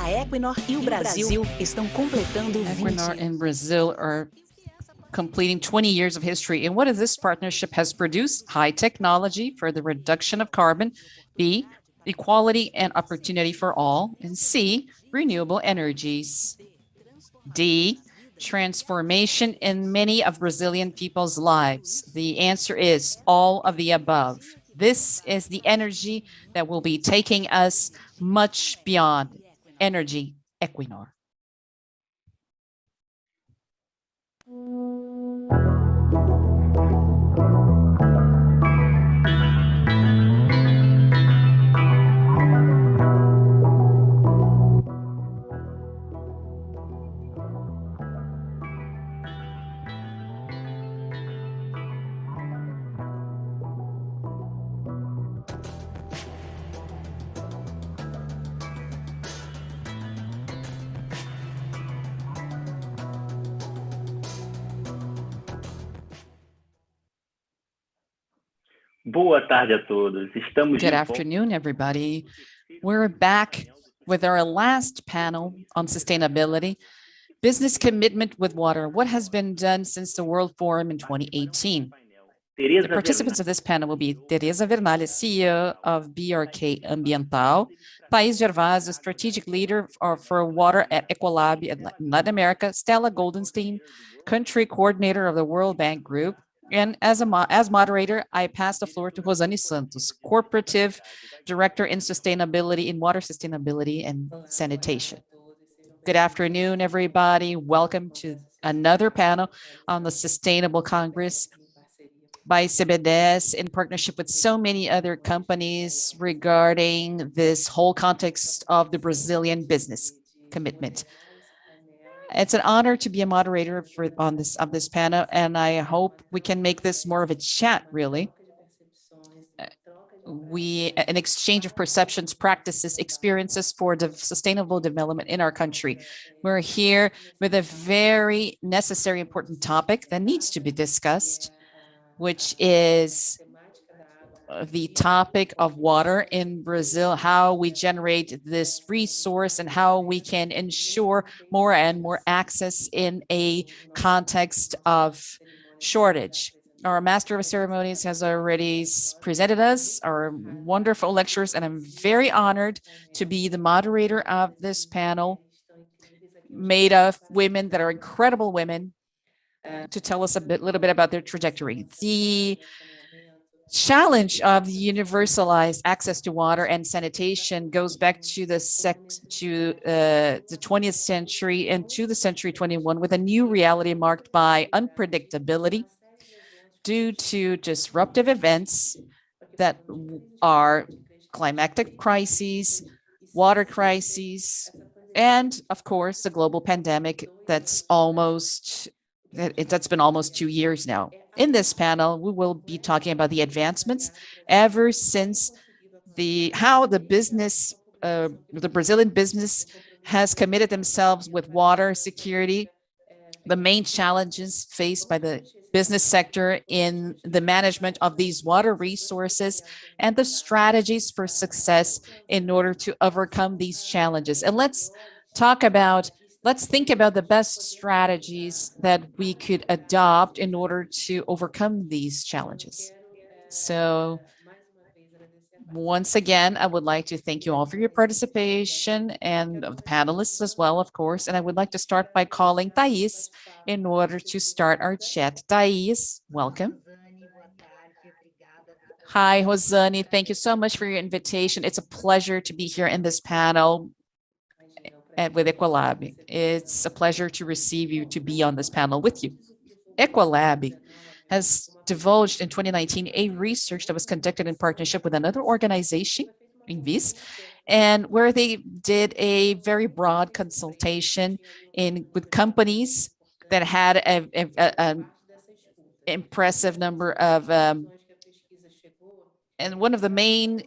Equinor e o Brasil estão completando 20. Equinor and Brazil are completing 20 years of history. And what is this partnership has produced? High technology for the reduction of carbon. B, equality and opportunity for all. And C, renewable energies. D, transformation in many of Brazilian people's lives. The answer is all of the above. This is the energy that will be taking us much beyond. Energy Equinor. Boa tarde a todos. Good afternoon, everybody. We're back with our last panel on sustainability, business commitment with water. What has been done since the World Forum in 2018? The participants of this panel will be Teresa Vernales, CEO of BRK Ambiental, Thais Gervásio, strategic leader for water at Ecolab in Latin America, Stella Goldenstein, country coordinator of the World Bank Group, and as moderator, I pass the floor to Rosane Santos, Corporative Director in Sustainability, in Water Sustainability and Sanitation. Good afternoon, everybody. Welcome to another panel on the Sustainable Congress by CBDS in partnership with so many other companies regarding this whole context of the Brazilian business commitment. It's an honor to be a moderator on this panel, and I hope we can make this more of a chat, really. An exchange of perceptions, practices, experiences for the sustainable development in our country. We're here with a very necessary, important topic that needs to be discussed, which is the topic of water in Brazil, how we generate this resource and how we can ensure more and more access in a context of shortage. Our Master of Ceremonies has already presented us our wonderful lectures, and I'm very honored to be the moderator of this panel made of women that are incredible women to tell us little bit about their trajectory. The challenge of the universalized access to water and sanitation goes back to the 20th century and to the century 21 with a new reality marked by unpredictability due to disruptive events that are climatic crises, water crises, and of course the global pandemic that's been almost 2 years now. In this panel, we will be talking about the advancements ever since how the Brazilian business has committed themselves with water security, the main challenges faced by the business sector in the management of these water resources, and the strategies for success in order to overcome these challenges. And let's think about the best strategies that we could adopt in order to overcome these challenges. So once again, I would like to thank you all for your participation and the panelists as well, of course. And I would like to start by calling Thais in order to start our chat. Thais, welcome. Hi, Rosane. Thank you so much for your invitation. It's a pleasure to be here in this panel with Ecolab. It's a pleasure to receive you, to be on this panel with you. Ecolab has divulged in 2019 a research that was conducted in partnership with another organization, Invis, and where they did a very broad consultation with companies that had an impressive number of and one of the main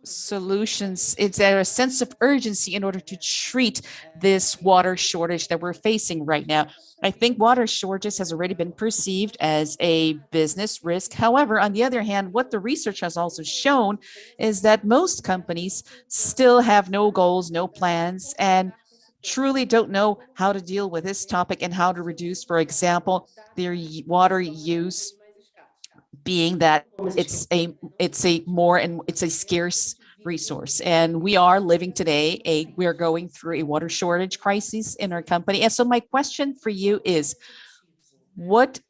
solutions is there a sense of urgency in order to treat this water shortage that we're facing right now. I think water shortage has already been perceived as a business risk. However, on the other hand, what the research has also shown is that most companies still have no goals, no plans, and truly don't know how to deal with this topic and how to reduce, for example, their water use, being that it's a scarce resource. And we are living today we are going through a water shortage crisis in our company. And so my question for you is, what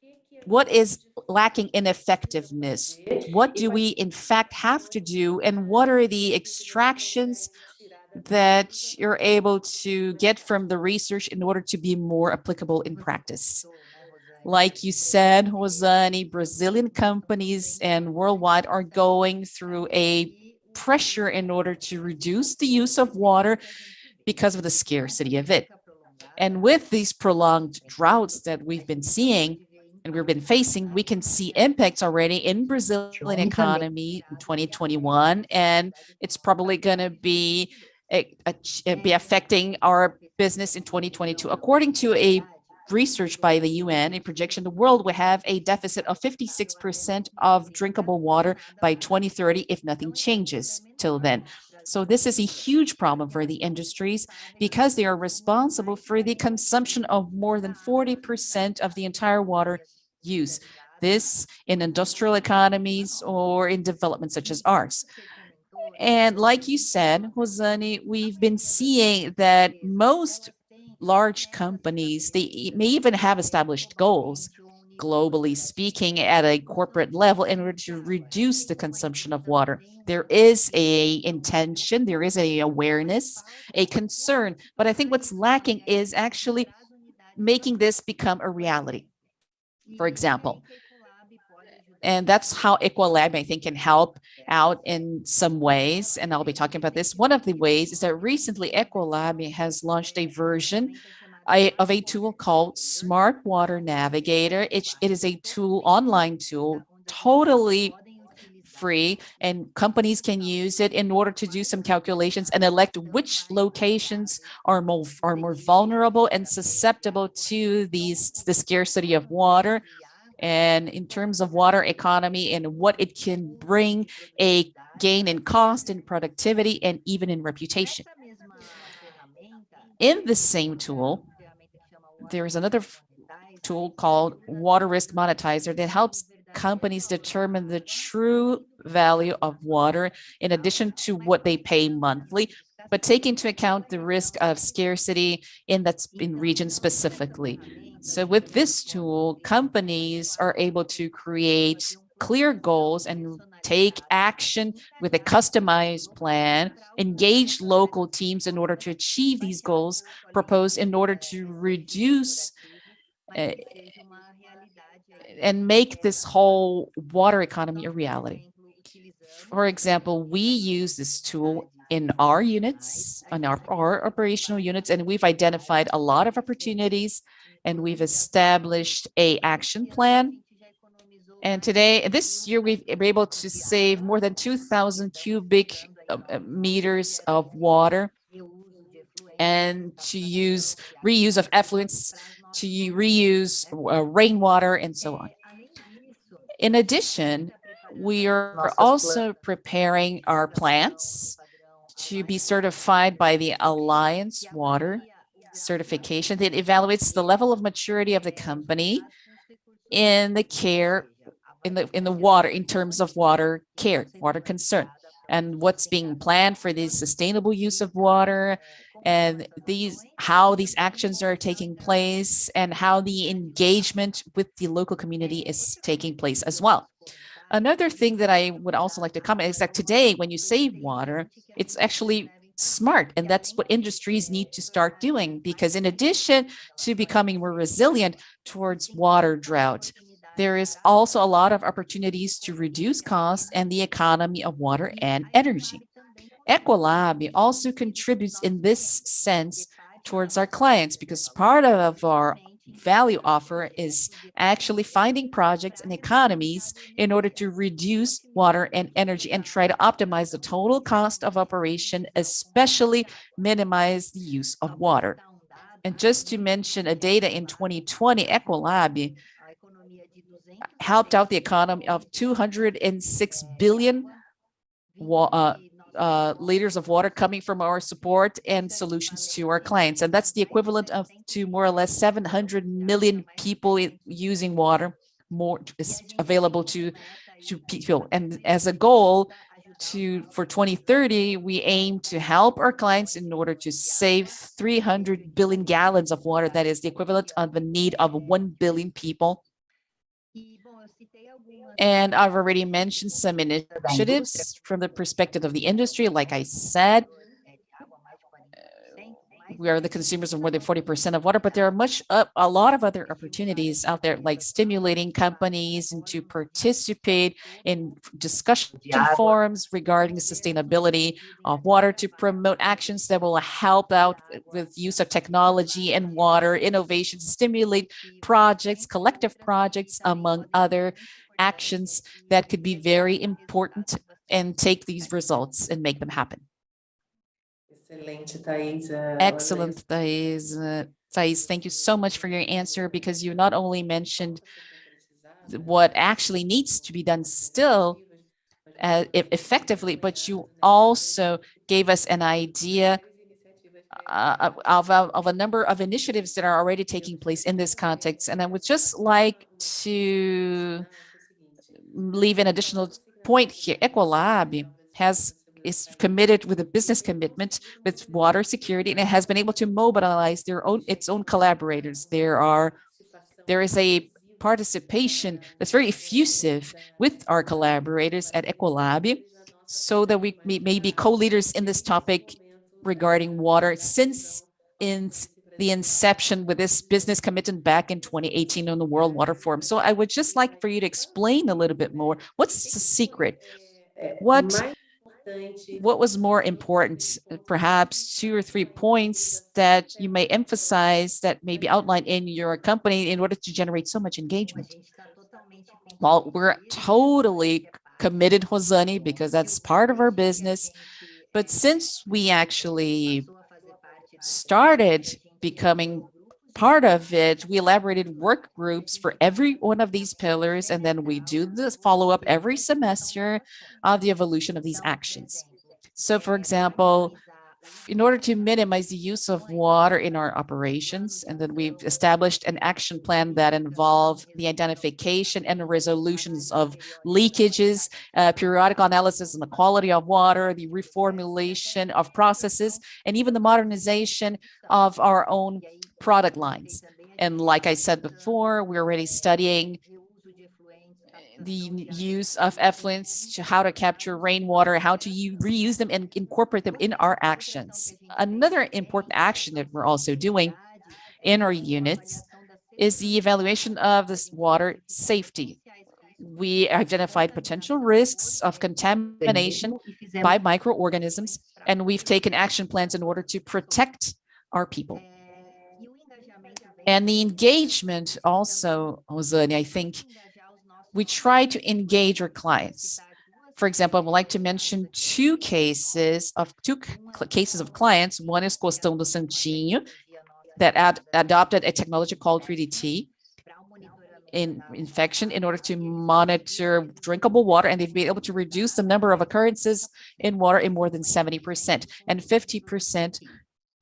is lacking in effectiveness? What do we in fact have to do? And what are the extractions that you're able to get from the research in order to be more applicable in practice? Like you said, Rosane, Brazilian companies and worldwide are going through a pressure in order to reduce the use of water because of the scarcity of it. And with these prolonged droughts that we've been seeing and we've been facing, we can see impacts already in Brazilian economy in 2021, and it's probably going to be affecting our business in 2022. According to a research by the UN, a projection, the world will have a deficit of 56% of drinkable water by 2030 if nothing changes till then. So this is a huge problem for the industries because they are responsible for the consumption of more than 40% of the entire water use. This in industrial economies or in development such as ours. And like you said, Rosane, we've been seeing that most large companies, they may even have established goals, globally speaking, at a corporate level in order to reduce the consumption of water. There is a intention, there is a awareness, a concern, but I think what's lacking is actually making this become a reality. For example, and that's how Equalab, I think, can help out in some ways. And I'll be talking about this. One of the ways is that recently Equalab has launched a version of a tool called Smart Water Navigator. It is a tool, online tool, totally free, and companies can use it in order to do some calculations and elect which locations are more vulnerable and susceptible to the scarcity of water, and in terms of water economy and what it can bring a gain in cost and productivity and even in reputation. In the same tool, there is another tool called Water Risk Monetizer that helps companies determine the true value of water in addition to what they pay monthly, but take into account the risk of scarcity in region specifically. So with this tool, companies are able to create clear goals and take action with a customized plan, engage local teams in order to achieve these goals proposed in order to reduce and make this whole water economy a reality. For example, we use this tool in our units, on our operational units, and we've identified a lot of opportunities, and we've established an action plan. And this year, we've been able to save more than 2,000 cubic meters of water, and to use reuse of effluents, to reuse rainwater, and so on. In addition, we are also preparing our plants to be certified by the Alliance Water certification that evaluates the level of maturity of the company in the care in the water, in terms of water care, water concern, and what's being planned for the sustainable use of water, and how these actions are taking place, and how the engagement with the local community is taking place as well. Another thing that I would also like to comment is that today, when you save water, it's actually smart, and that's what industries need to start doing, because in addition to becoming more resilient towards water drought, there is also a lot of opportunities to reduce costs and the economy of water and energy. Equalab also contributes in this sense towards our clients, because part of our value offer is actually finding projects and economies in order to reduce water and energy and try to optimize the total cost of operation, especially minimize the use of water. And just to mention a data in 2020, Equalab helped out the economy of 206 billion liters of water coming from our support and solutions to our clients. And that's the equivalent of to more or less 700 million people using water, more is available to people. And as a goal for 2030, we aim to help our clients in order to save 300 billion gallons of water. That is the equivalent of the need of 1 billion people. And I've already mentioned some initiatives from the perspective of the industry. Like I said, we are the consumers of more than 40% of water, but there are a lot of other opportunities out there, like stimulating companies and to participate in discussion forums regarding the sustainability of water, to promote actions that will help out with use of technology and water innovations, stimulate projects, collective projects, among other actions that could be very important, and take these results and make them happen. Excellent, Thais. Thais, thank you so much for your answer, because you not only mentioned what actually needs to be done still effectively, but you also gave us an idea of a number of initiatives that are already taking place in this context. And I would just like to leave an additional point here. Ecolab is committed with a business commitment with water security, and it has been able to mobilize its own collaborators. There is a participation that's very effusive with our collaborators at Ecolab, so that we may be co-leaders in this topic regarding water since in the inception with this business commitment back in 2018 on the World Water Forum. So I would just like for you to explain a little bit more. What's the secret? What was more important? Perhaps 2 or 3 points that you may emphasize that may be outlined in your company in order to generate so much engagement. Well, we're totally committed, Rosane, because that's part of our business. But since we actually started becoming part of it, we elaborated work groups for every one of these pillars, and then we do the follow-up every semester of the evolution of these actions. So, for example, in order to minimize the use of water in our operations, and then we've established an action plan that involves the identification and the resolutions of leakages, periodic analysis on the quality of water, the reformulation of processes, and even the modernization of our own product lines. And like I said before, we're already studying the use of effluents, how to capture rainwater, how to reuse them and incorporate them in our actions. Another important action that we're also doing in our units is the evaluation of this water safety. We identified potential risks of contamination by microorganisms, and we've taken action plans in order to protect our people. And the engagement also, Rosane, I think we try to engage our clients. For example, I would like to mention two cases of clients. One is Costão do Santinho, that adopted a technology called 3DT infection in order to monitor drinkable water, and they've been able to reduce the number of occurrences in water in more than 70% and 50%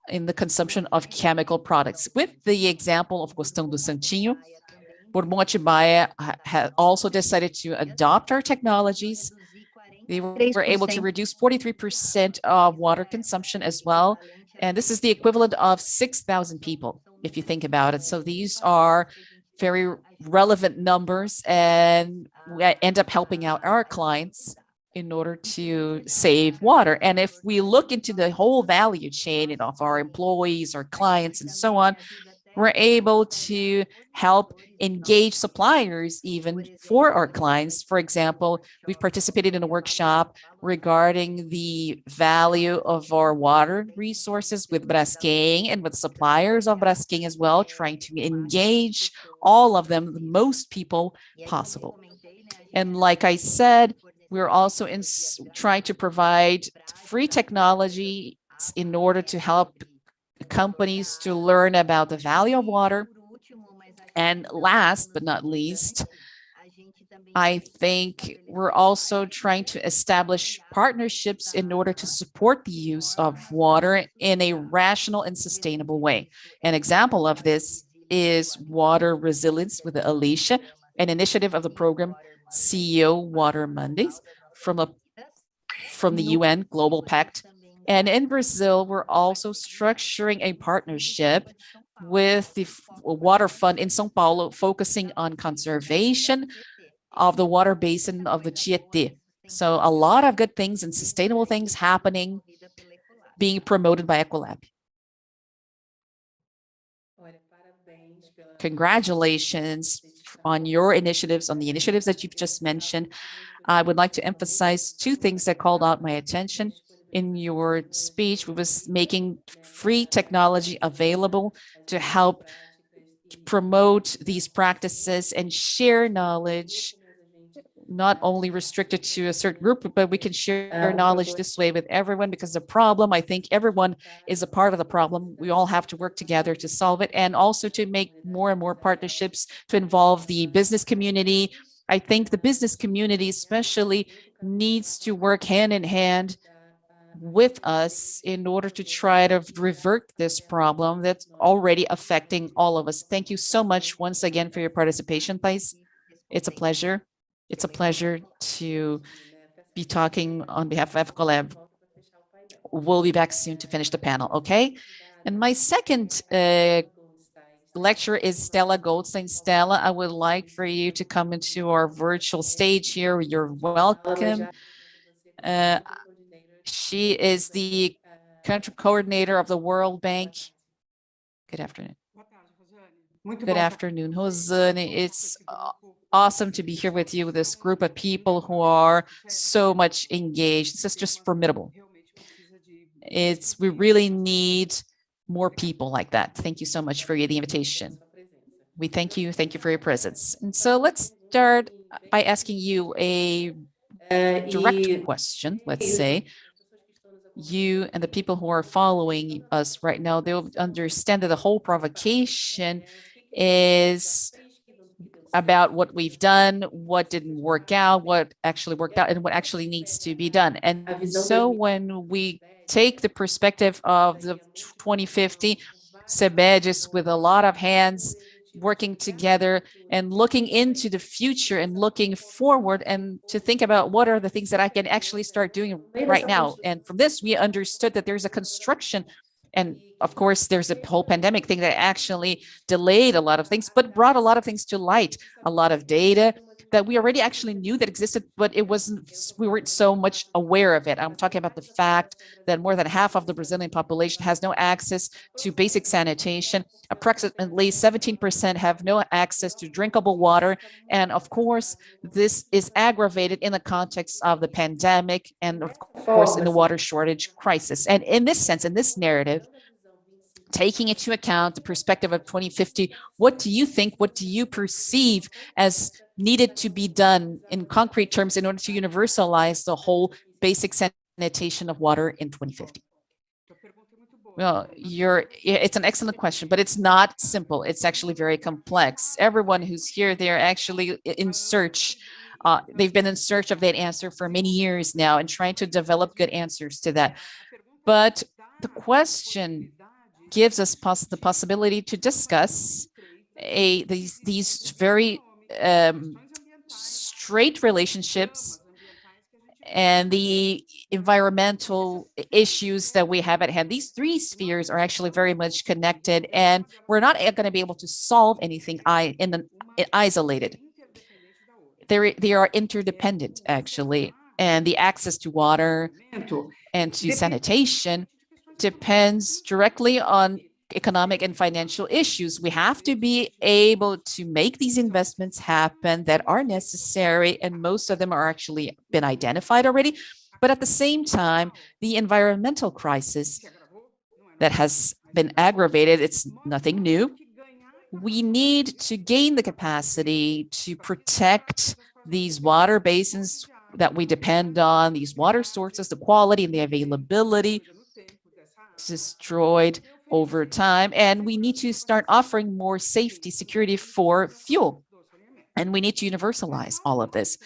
in the consumption of chemical products. With the example of Costão do Santinho, Bourbon Atibaia also decided to adopt our technologies. They were able to reduce 43% of water consumption as well. And this is the equivalent of 6,000 people, if you think about it. So these are very relevant numbers, and we end up helping out our clients in order to save water. And if we look into the whole value chain of our employees, our clients, and so on, we're able to help engage suppliers even for our clients. For example, we've participated in a workshop regarding the value of our water resources with Braskem and with suppliers of Braskem as well, trying to engage all of them, the most people possible. And like I said, we're also trying to provide free technology in order to help companies to learn about the value of water. And last but not least, I think we're also trying to establish partnerships in order to support the use of water in a rational and sustainable way. An example of this is water resilience with Alicia, an initiative of the program CEO Water Mondays from the UN Global Pact. And in Brazil, we're also structuring a partnership with the Water Fund in São Paulo, focusing on conservation of the water basin of the Tietê. So a lot of good things and sustainable things happening, being promoted by Ecolab. Congratulations on your initiatives, on the initiatives that you've just mentioned. I would like to emphasize two things that called out my attention in your speech. We was making free technology available to help promote these practices and share knowledge, not only restricted to a certain group, but we can share knowledge this way with everyone, because the problem, I think everyone is a part of the problem. We all have to work together to solve it, and also to make more and more partnerships to involve the business community. I think the business community especially needs to work hand in hand with us in order to try to revert this problem that's already affecting all of us. Thank you so much once again for your participation, Thais. It's a pleasure. It's a pleasure to be talking on behalf of Ecolab. We'll be back soon to finish the panel, okay? And my second lecturer is Stella Goldstein. Stella, I would like for you to come into our virtual stage here. You're welcome. She is the country coordinator of the World Bank. Good afternoon. Good afternoon, Rosane. It's awesome to be here with you, with this group of people who are so much engaged. This is just formidable. We really need more people like that. Thank you so much for the invitation. We thank you. Thank you for your presence. And so let's start by asking you a direct question, let's say. You and the people who are following us right now, they'll understand that the whole provocation is about what we've done, what didn't work out, what actually worked out, and what actually needs to be done. And so when we take the perspective of the 2050 CEBEDES with a lot of hands working together and looking into the future and looking forward, and to think about what are the things that I can actually start doing right now. And from this, we understood that there's a construction, and of course, there's a whole pandemic thing that actually delayed a lot of things, but brought a lot of things to light, a lot of data that we already actually knew that existed, but we weren't so much aware of it. I'm talking about the fact that more than half of the Brazilian population has no access to basic sanitation. Approximately 17% have no access to drinkable water. And of course, this is aggravated in the context of the pandemic and of course in the water shortage crisis. And in this sense, in this narrative, taking into account the perspective of 2050, what do you think, what do you perceive as needed to be done in concrete terms in order to universalize the whole basic sanitation of water in 2050? Well, it's an excellent question, but it's not simple. It's actually very complex. Everyone who's here, they're actually in search. They've been in search of that answer for many years now and trying to develop good answers to that. But the question gives us the possibility to discuss these very straight relationships and the environmental issues that we have at hand. These three spheres are actually very much connected, and we're not going to be able to solve anything isolated. They are interdependent, actually, and the access to water and to sanitation depends directly on economic and financial issues. We have to be able to make these investments happen that are necessary, and most of them are actually been identified already. But at the same time, the environmental crisis that has been aggravated, it's nothing new. We need to gain the capacity to protect these water basins that we depend on, these water sources, the quality and the availability destroyed over time. And we need to start offering more safety, security for fuel. And we need to universalize all of this.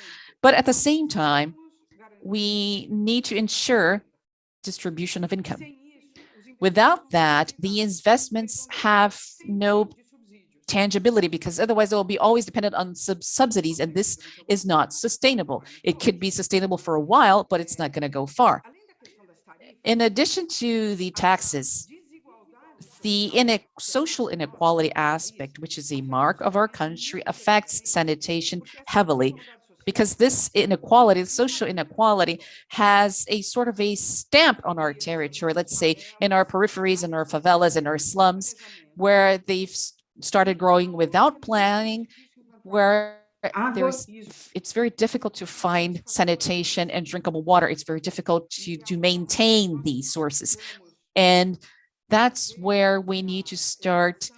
But at the same time, we need to ensure distribution of income. Without that, the investments have no tangibility because otherwise they will be always dependent on subsidies, and this is not sustainable. It could be sustainable for a while, but it's not going to go far. In addition to the taxes, the social inequality aspect, which is a mark of our country, affects sanitation heavily because this inequality, social inequality, has a sort of a stamp on our territory, let's say in our peripheries, in our favelas, in our slums, where they've started growing without planning, where it's very difficult to find sanitation and drinkable water. It's very difficult to maintain these sources. And that's where we need to start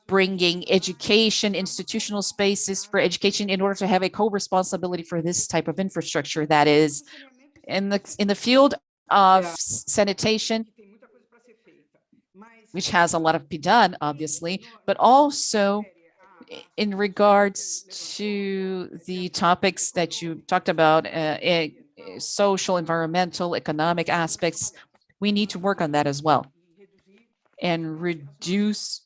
bringing education, institutional spaces for education in order to have a co-responsibility for this type of infrastructure that is in the field of sanitation, which has a lot to be done, obviously, but also in regards to the topics that you talked about, social, environmental, economic aspects, we need to work on that as well and reduce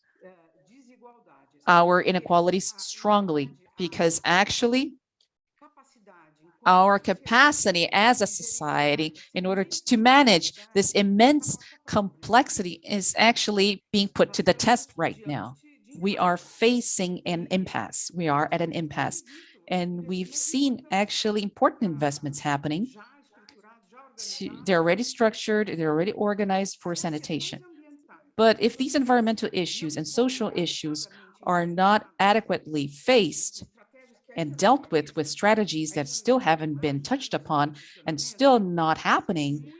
our inequalities strongly, because actually our capacity as a society in order to manage this immense complexity is actually being put to the test right now. We are facing an impasse. We are at an impasse. And we've seen actually important investments happening. They're already structured, they're already organized for sanitation. But if these environmental issues and social issues are not adequately faced and dealt with strategies that still haven't been touched upon and still not happening,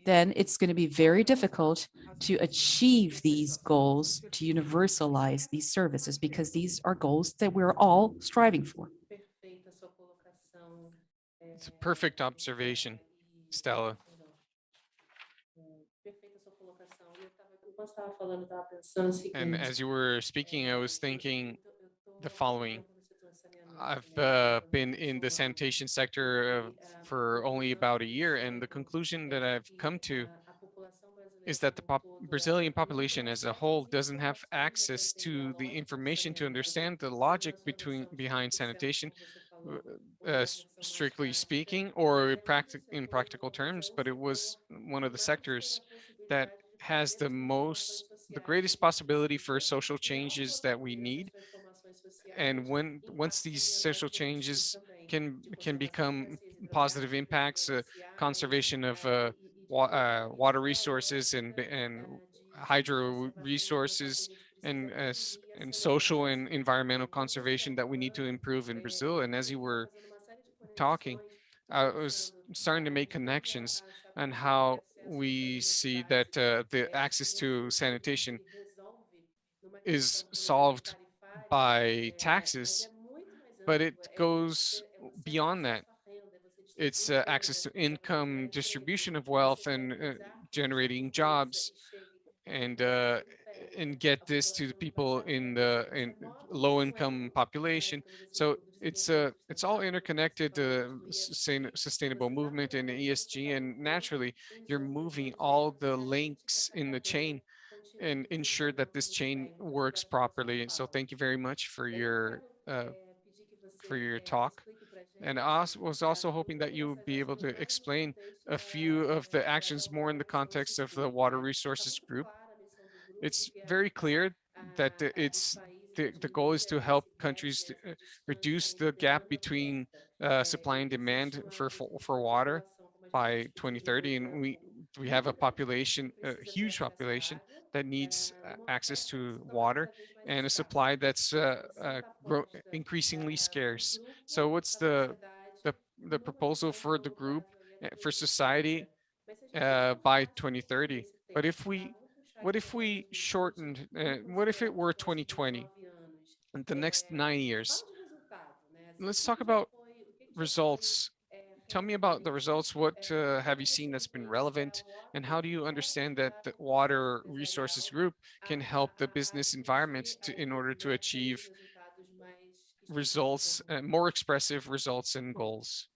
then it's going to be very difficult to achieve these goals, to universalize these services, because these are goals that we're all striving for. It's a perfect observation, Stella. And as you were speaking, I was thinking the following. I've been in the sanitation sector for only about a year, and the conclusion that I've come to is that the Brazilian population as a whole doesn't have access to the information to understand the logic behind sanitation, strictly speaking, or in practical terms, but it was one of the sectors that has the greatest possibility for social changes that we need. And once these social changes can become positive impacts, conservation of water resources and hydro resources, and social and environmental conservation that we need to improve in Brazil. And as you were talking, I was starting to make connections on how we see that the access to sanitation is solved by taxes, but it goes beyond that. It's access to income, distribution of wealth, and generating jobs, and uh, and get this to the people in low income population. So it's all interconnected. Sustainable movement and ESG, and naturally you're moving all the links in the chain and ensure that this chain works properly. So thank you very much for your talk. And I was also hoping that you would be able to explain a few of the actions more in the context of the water resources group. It's very clear that the goal is to help countries to, reduce the gap between supply and demand for water by 2030, and we have a population, a huge population that needs access to water, and a supply that's increasingly scarce. So what's the the proposal for the group, for society, by 2030? But what if we shortened, what if it were 2020, and the next 9 years? Let's talk about results. Tell me about the results. What have you seen that's been relevant? And how do you understand that the water resources group can help the business environment in order to achieve results, more expressive results and goals.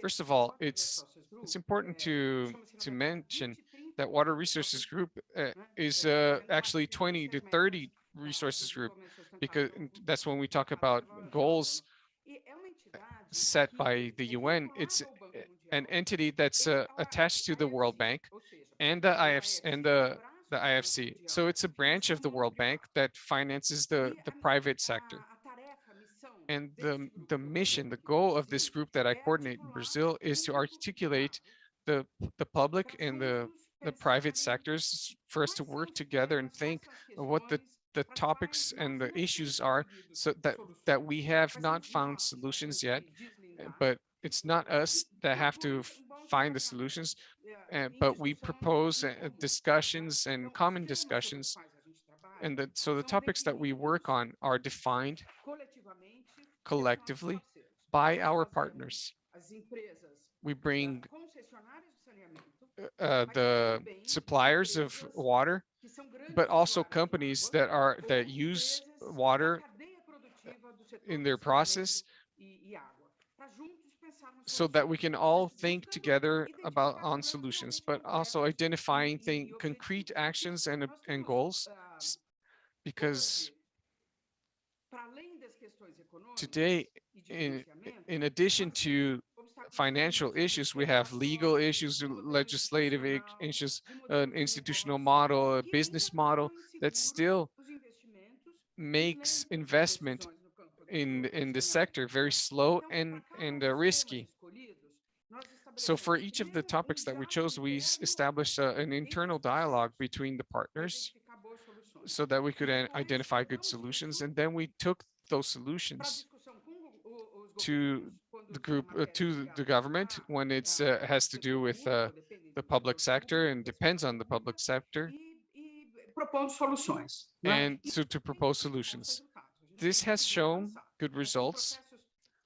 First of all, it's important to mention that Water Resources Group is actually 20 to 30 resources group, because that's when we talk about goals set by the UN. It's an entity that's attached to the World Bank and the IFC and the IFC. So it's a branch of the World Bank that finances the private sector. And the mission, the goal of this group that I coordinate in Brazil is to articulate the public and the private sectors for us to work together and think of what the topics and the issues are, so that we have not found solutions yet, but it's not us that have to find the solutions, but we propose discussions and common discussions, and so the topics that we work on are defined collectively by our partners. We bring the suppliers of water, but also companies that use water in their process, so that we can all think together about on solutions, but also identifying concrete actions and goals, because today, in addition to financial issues, we have legal issues, legislative issues, an institutional model, a business model that still makes investment in the sector very slow and risky. So for each of the topics that we chose, we established an internal dialogue between the partners so that we could identify good solutions. And then we took those solutions to the group, to the government when it's has to do with the public sector and depends on the public sector, and to propose solutions. This has shown good results.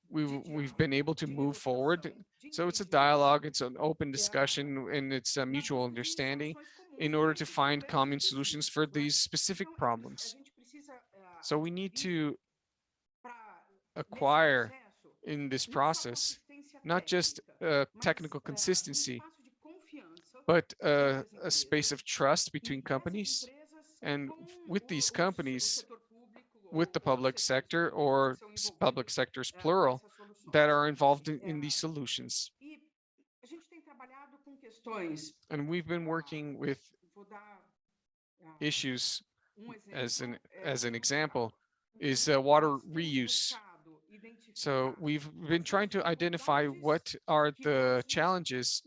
We've been able to move forward. So it's a dialogue, it's an open discussion, and it's a mutual understanding in order to find common solutions for these specific problems. So we need to acquire in this process not just technical consistency, but a space of trust between companies, and with these companies, with the public sector or public sectors plural, that are involved in these solutions. And we've been working with issues, as an example, is water reuse. So we've been trying to identify what are the challenges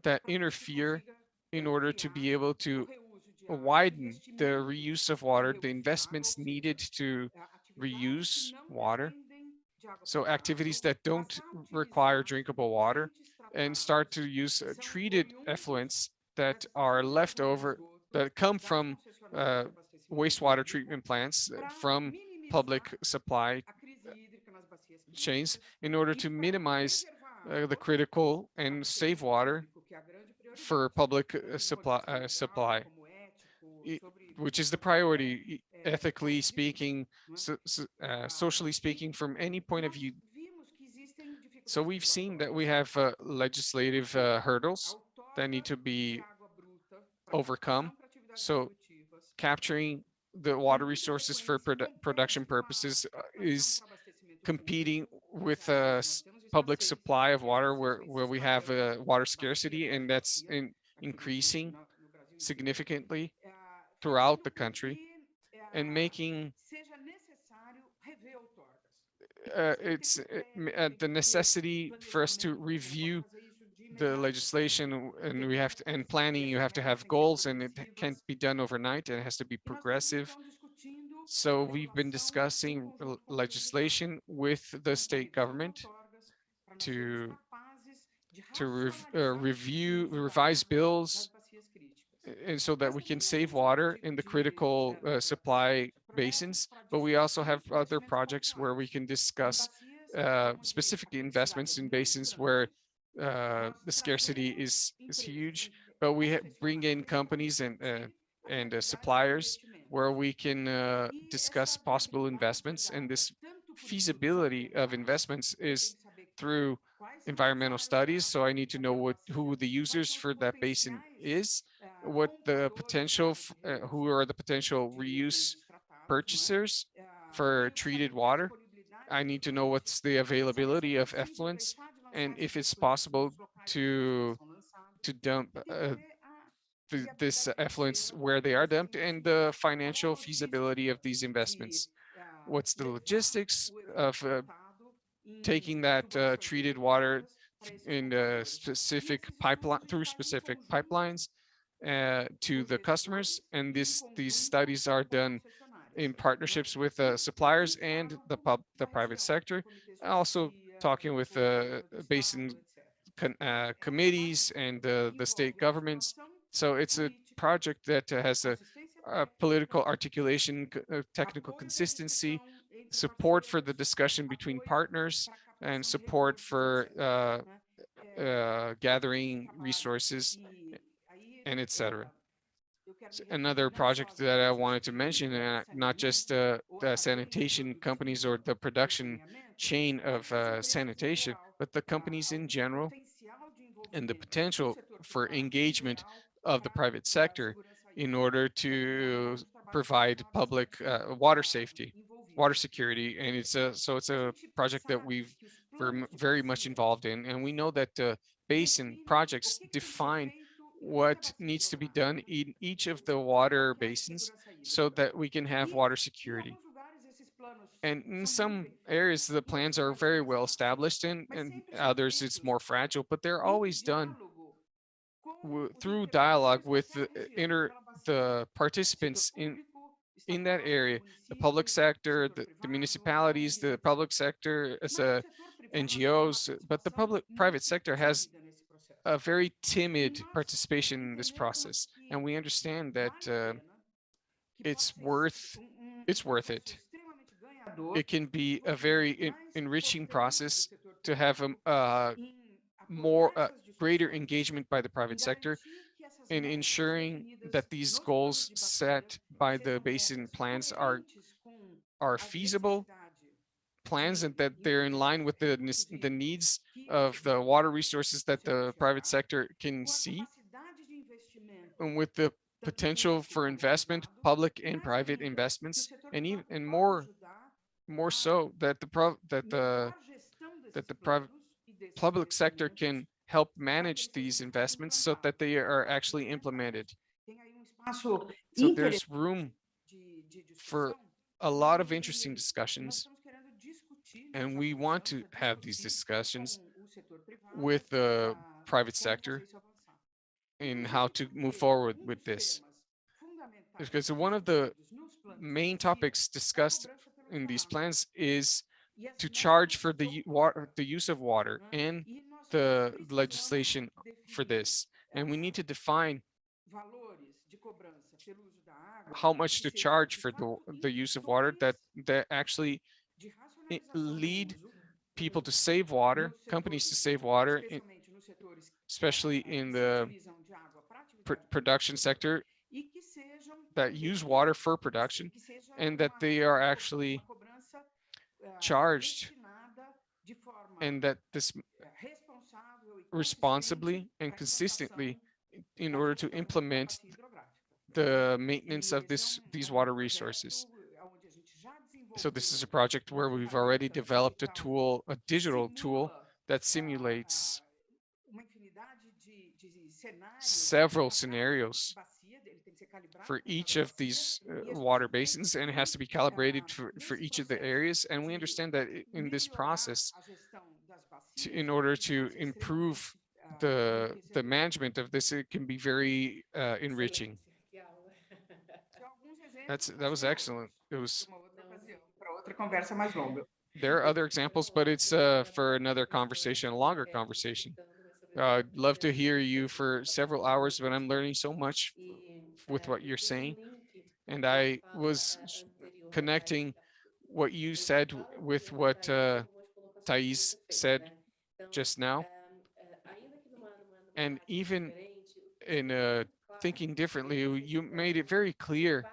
that interfere in order to be able to widen the reuse of water, the investments needed to reuse water. So activities that don't require drinkable water, and start to use treated effluents that are left over, that come from wastewater treatment plants, from public supply chains, in order to minimize the critical and save water for public supply, which is the priority, ethically speaking, socially speaking, from any point of view. So we've seen that we have legislative hurdles that need to be overcome. So capturing the water resources for production purposes is competing with a public supply of water, where we have water scarcity, and that's increasing significantly throughout the country, and making it's the necessity for us to review the legislation, and we have to, and planning, you have to have goals, and it can't be done overnight, and it has to be progressive. So we've been discussing legislation with the state government to revise bills, and so that we can save water in the critical supply basins. But we also have other projects where we can discuss specific investments in basins where the scarcity is huge, but we bring in companies and suppliers where we can discuss possible investments. And this feasibility of investments is through environmental studies. So I need to know who the users for that basin is, what the potential, who are the potential reuse purchasers for treated water. I need to know what's the availability of effluents and if it's possible to dump this effluents where they are dumped, and the financial feasibility of these investments. What's the logistics of taking that treated water in specific pipeline through specific pipelines to the customers? And these studies are done in partnerships with suppliers and the private sector, also talking with basin committees and the state governments. So it's a project that has a political articulation, technical consistency, support for the discussion between partners, and support for gathering resources, and etc. Another project that I wanted to mention, not just the sanitation companies or the production chain of sanitation, but the companies in general, and the potential for engagement of the private sector in order to provide public water safety, water security. And it's a project that we've very much involved in. And we know that basin projects define what needs to be done in each of the water basins so that we can have water security. And in some areas, the plans are very well established, and others it's more fragile, but they're always done through dialogue with the participants in that area, the public sector, the municipalities, the public sector, as NGOs, but the private sector has a very timid participation in this process, and we understand that it's worth it. It can be a very enriching process to have a more greater engagement by the private sector in ensuring that these goals set by the basin plans are feasible plans, and that they're in line with the needs of the water resources that the private sector can see, and with the potential for investment, public and private investments, and even and more so that the private public sector can help manage these investments so that they are actually implemented. So there's room for a lot of interesting discussions, and we want to have these discussions with the private sector in how to move forward with this. Because one of the main topics discussed in these plans is to charge for the use of water, and the legislation for this. And we need to define how much to charge for the use of water that actually lead people to save water, companies to save water, especially in the production sector that use water for production, and that they are actually charged, and that this responsibly and consistently in order to implement the maintenance of these water resources. So this is a project where we've already developed a tool, a digital tool that simulates several scenarios for each of these water basins, and it has to be calibrated for each of the areas. And we understand that in this process, in order to improve the management of this, it can be very enriching. That was excellent. It was. There are other examples, but it's for another conversation, a longer conversation. I'd love to hear you for several hours, but I'm learning so much with what you're saying. And I was connecting what you said with what Thais said just now. And even in thinking differently, you made it very clear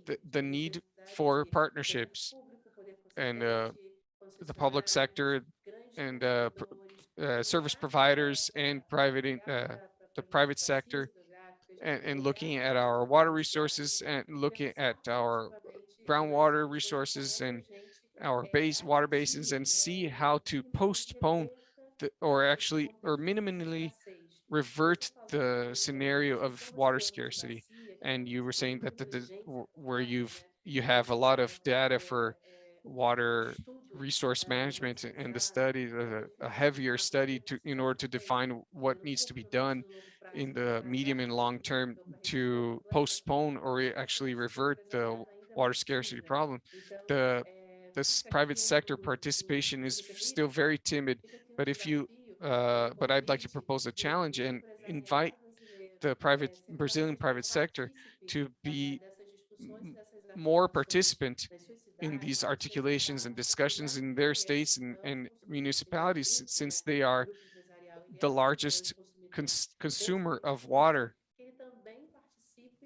the need for partnerships and the public sector and service providers and the private sector, and looking at our water resources and looking at our groundwater resources and our base water basins, and see how to postpone or actually or minimally revert the scenario of water scarcity. And you were saying that where you have a lot of data for water resource management and the study, a heavier study to in order to define what needs to be done in the medium and long term to postpone or actually revert the water scarcity problem. The this private sector participation is still very timid, but if you but I'd like to propose a challenge and invite the Brazilian private sector to be more participant in these articulations and discussions in their states and municipalities, since they are the largest consumer of water,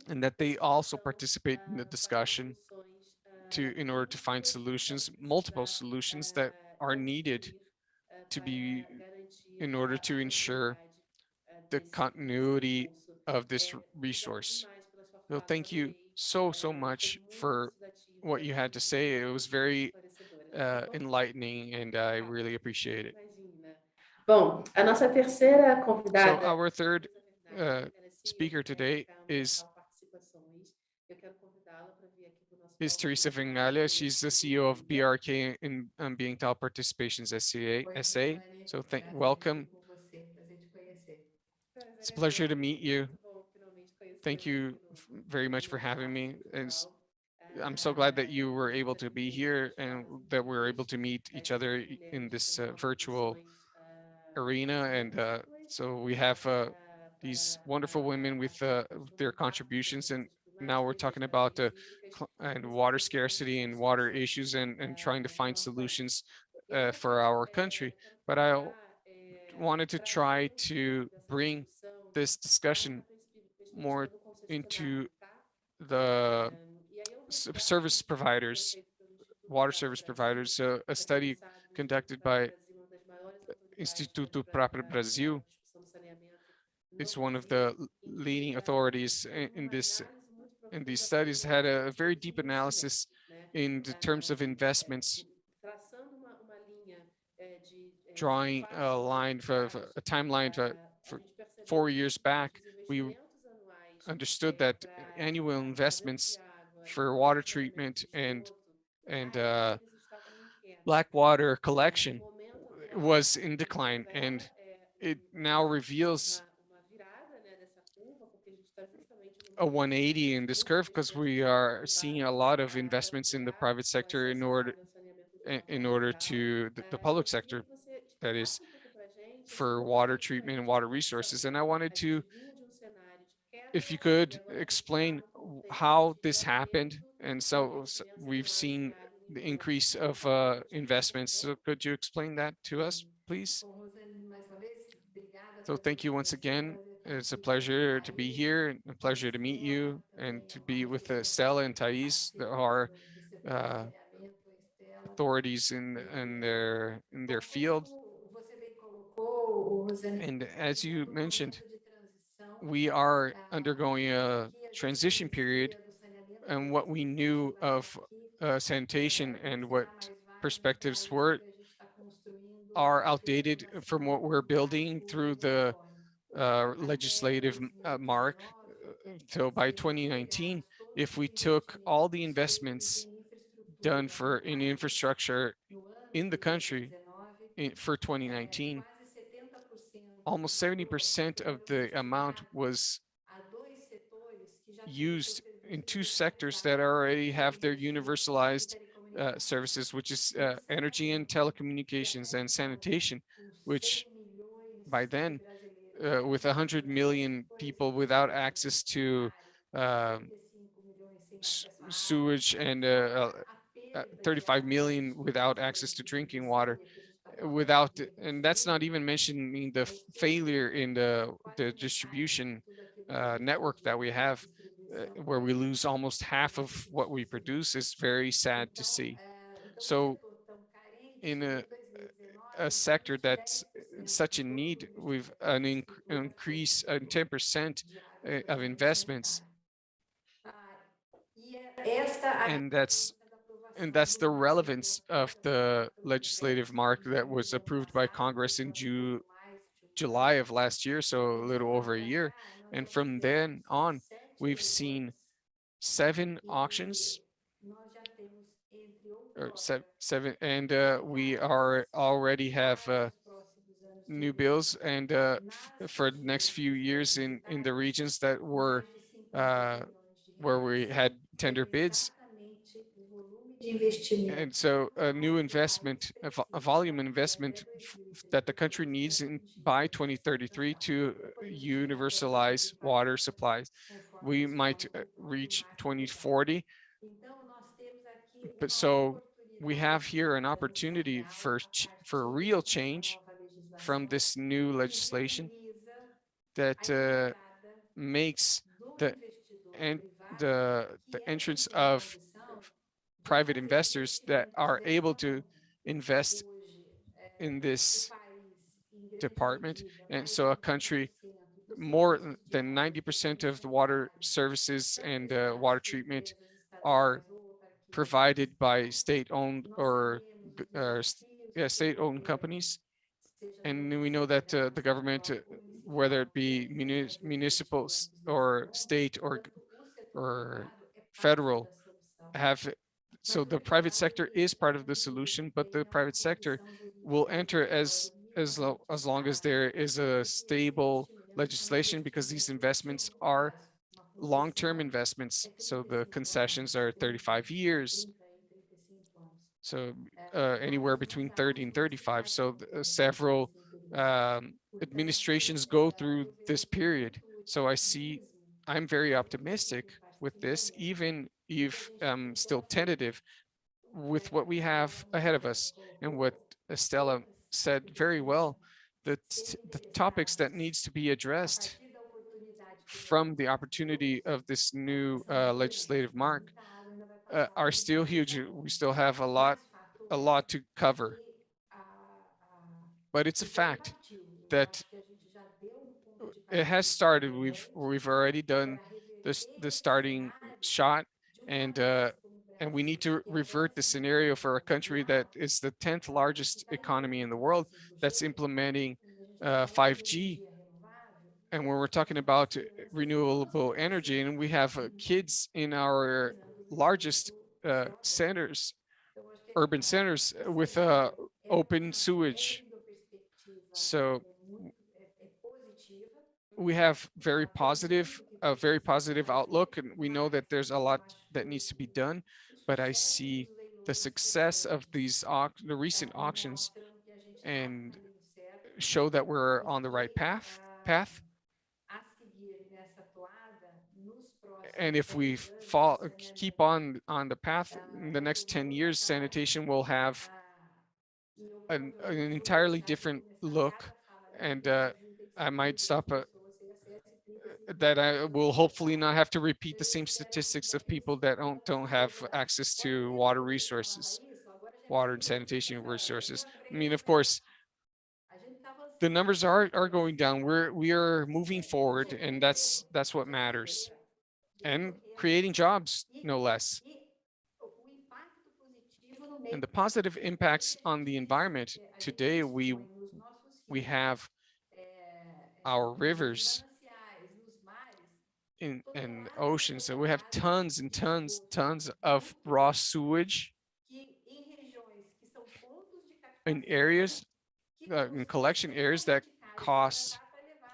and that they also participate in the discussion to in order to find solutions, multiple solutions that are needed to be in order to ensure the continuity of this resource. So thank you so much for what you had to say. It was very enlightening, and I really appreciate it. Bom, a nossa terceira So convidada, our third ela uh, é speaker interesseixa, ela today quer aumentar is o participações. Eu quero convidá-la para vir aqui para o nosso is palco Teresa virtual Vengalha. do She's the Estúdio CEO of Vida. BRK in Ambiental Participations SCA. Oi, SA. Rosane, So prazer aqui welcome. com você, prazer te conhecer. It's a Prazer é pleasure to meu, meet you. muito bom finalmente Thank conhecê-la you aqui very much no for having espaço me. And virtual. I'm so glad that you were A gente able está to aqui be reunindo here as and jovens that we were able empreendedores, to meet each essas other in mulheres this com virtual contribuições arena. And múltiplas so we have these para wonderful women with their combate às contributions. And mudanças now we're climáticas e as talking about bacias hídricas and water necessitam scarcity de and water soluções issues, and trying to no find nosso país. solutions E aí for our country. eu quero But I convidar, wanted to try trazer um to pouco dessa bring discussão this mais discussion para a more perspectiva do into concessionário, tá? the E aí eu vou convidar um service estudo que é providers, feito pelo Instituto water Prata service Brasil. providers. So a Para quem não study sabe, o Instituto conducted Prata by Brasil é uma das maiores autoridades Instituto para Prata Brasil. discussão do saneamento no It's one of Brasil, the em que leading authorities tem in uma this análise muito in these profunda studies, sobre had as a very questões de deep analysis investimentos, né? in the terms of investments, Traçando uma linha de drawing a 4 a 8 line for a anos, timeline a for gente percebeu 4 years que back. os We investimentos anuais understood that annual para tratamento de investments água e for para water saneamento treatment de esgoto, and eles estavam em queda. black water No collection momento atual, was in o que decline, revela and it now reveals uma virada, né, dessa curva, porque a gente está justamente no a momento 180 in de this muitos curve, because investimentos we sendo are seeing a levantados lot of para investments in the ampliar private o sector acesso rápido ao saneamento in urbano e order rural. to the E public eu queria sector, que você that is explicasse um pouco para a gente esse for water movimento treatment aí and de water reversão. resources. And I wanted A gente to, vinha de um cenário de if you queda e could agora a gente está explain numa tendência how de this happened. aumento And de so investimentos we've anuais em seen água e the meio ambiente. increase of Pode investments. fazer, por So favor? could you explain that to us, Sim. please? Bom, Rosane, mais uma vez, obrigada So pela thank you once convidação, again. prazer estar It's a aqui com você, pleasure to be Thaís, here, and a com a pleasure to meet Estela, you, and também to a be with Estela Stella and que Thais, that participa are do setor de uh, saneamento, a Estela. authorities in their Bom, field. como você bem colocou, Rosane, And a as gente está you por um mentioned, momento de transição. we are undergoing O a que a gente transition period, conhecia do saneamento, and pelo what menos we a knew perspectiva of daqui, sanitation and não what será mais válido, perspectives válido were porque a gente está construindo are a outdated from what reprovação we're do building marco through the regulatório. Até legislative mark. 2019, So by se nós 2019, pegarmos todos if os we took all the investimentos feitos investments em done infraestrutura for no in país infrastructure no ano in the de country 2019, for 2019, quase 70% do almost valor 70% of foram the amount destinados was a dois setores que já têm seus used in serviços two sectors that universalizados, already que é have their energia e universalized telecomunicações. services, which is O energy and saneamento telecommunications, já and conta sanitation, com which 100 milhões by de then, brasileiros with sem 100 acesso, million por people exemplo, à without saneamento access to sanitário, um, 35 milhões sem acesso à água, sewage, and fora a perda de 35 água million nas without operações access to de drinking distribuição, water, e aqui a gente está falando de without, Rio Grande do and that's not Sul, even mentioning the mas failure in quase the metade distribution de tudo aquilo que a gente network that we podia have. distribuir where we lose almost half of what we produce is very sad to see. So in a sector that's such a need, with an increase in 10% of investments, and that's the relevance of the legislative mark that was approved by Congress in July of last year, so a little over a year. And from then on, we've seen 7 auctions, or seven, and we are already have new bills, and for the next few years in the regions that were uh, where we had tender bids. And so a new investment, a volume investment that the country needs by 2033 to universalize water supplies. We might reach 2040, but so we have here an opportunity for real change from this new legislation that makes the and the entrance of private investors that are able to invest in this department. And so a country, more than 90% of the water services and water treatment are provided by state-owned or yeah, state-owned companies. And we know that the government, whether it be municipal or state or federal, have, so the private sector is part of the solution, but the private sector will enter as long as there is a stable legislation, because these investments are long-term investments. So the concessions are 35 years. So anywhere between 30 and 35. So several administrations go through this period. So I'm very optimistic with this, even if still tentative with what we have ahead of us. And what Estela said very well, the topics that needs to be addressed from the opportunity of this new legislative mark are still huge. We still have a lot to cover. But it's a fact that it has started. We've already done the starting shot, and we need to revert the scenario for a country that is the 10th largest economy in the world that's implementing 5G. And when we're talking about renewable energy, and we have kids in our largest centers, urban centers, with open sewage. So we have a very positive outlook, and we know that there's a lot that needs to be done. But I see the success of the recent auctions, and show that we're on the right path. And if we keep on the path, in the next 10 years, sanitation will have an entirely different look. And I might stop that I will hopefully not have to repeat the same statistics of people that don't have access to water and sanitation resources. I mean, of course, the numbers are going down. We are moving forward, and that's what matters. And creating jobs, no less. And the positive impacts on the environment. Today, we have our rivers in oceans, so we have tons and tons of raw sewage in areas, in collection areas that cost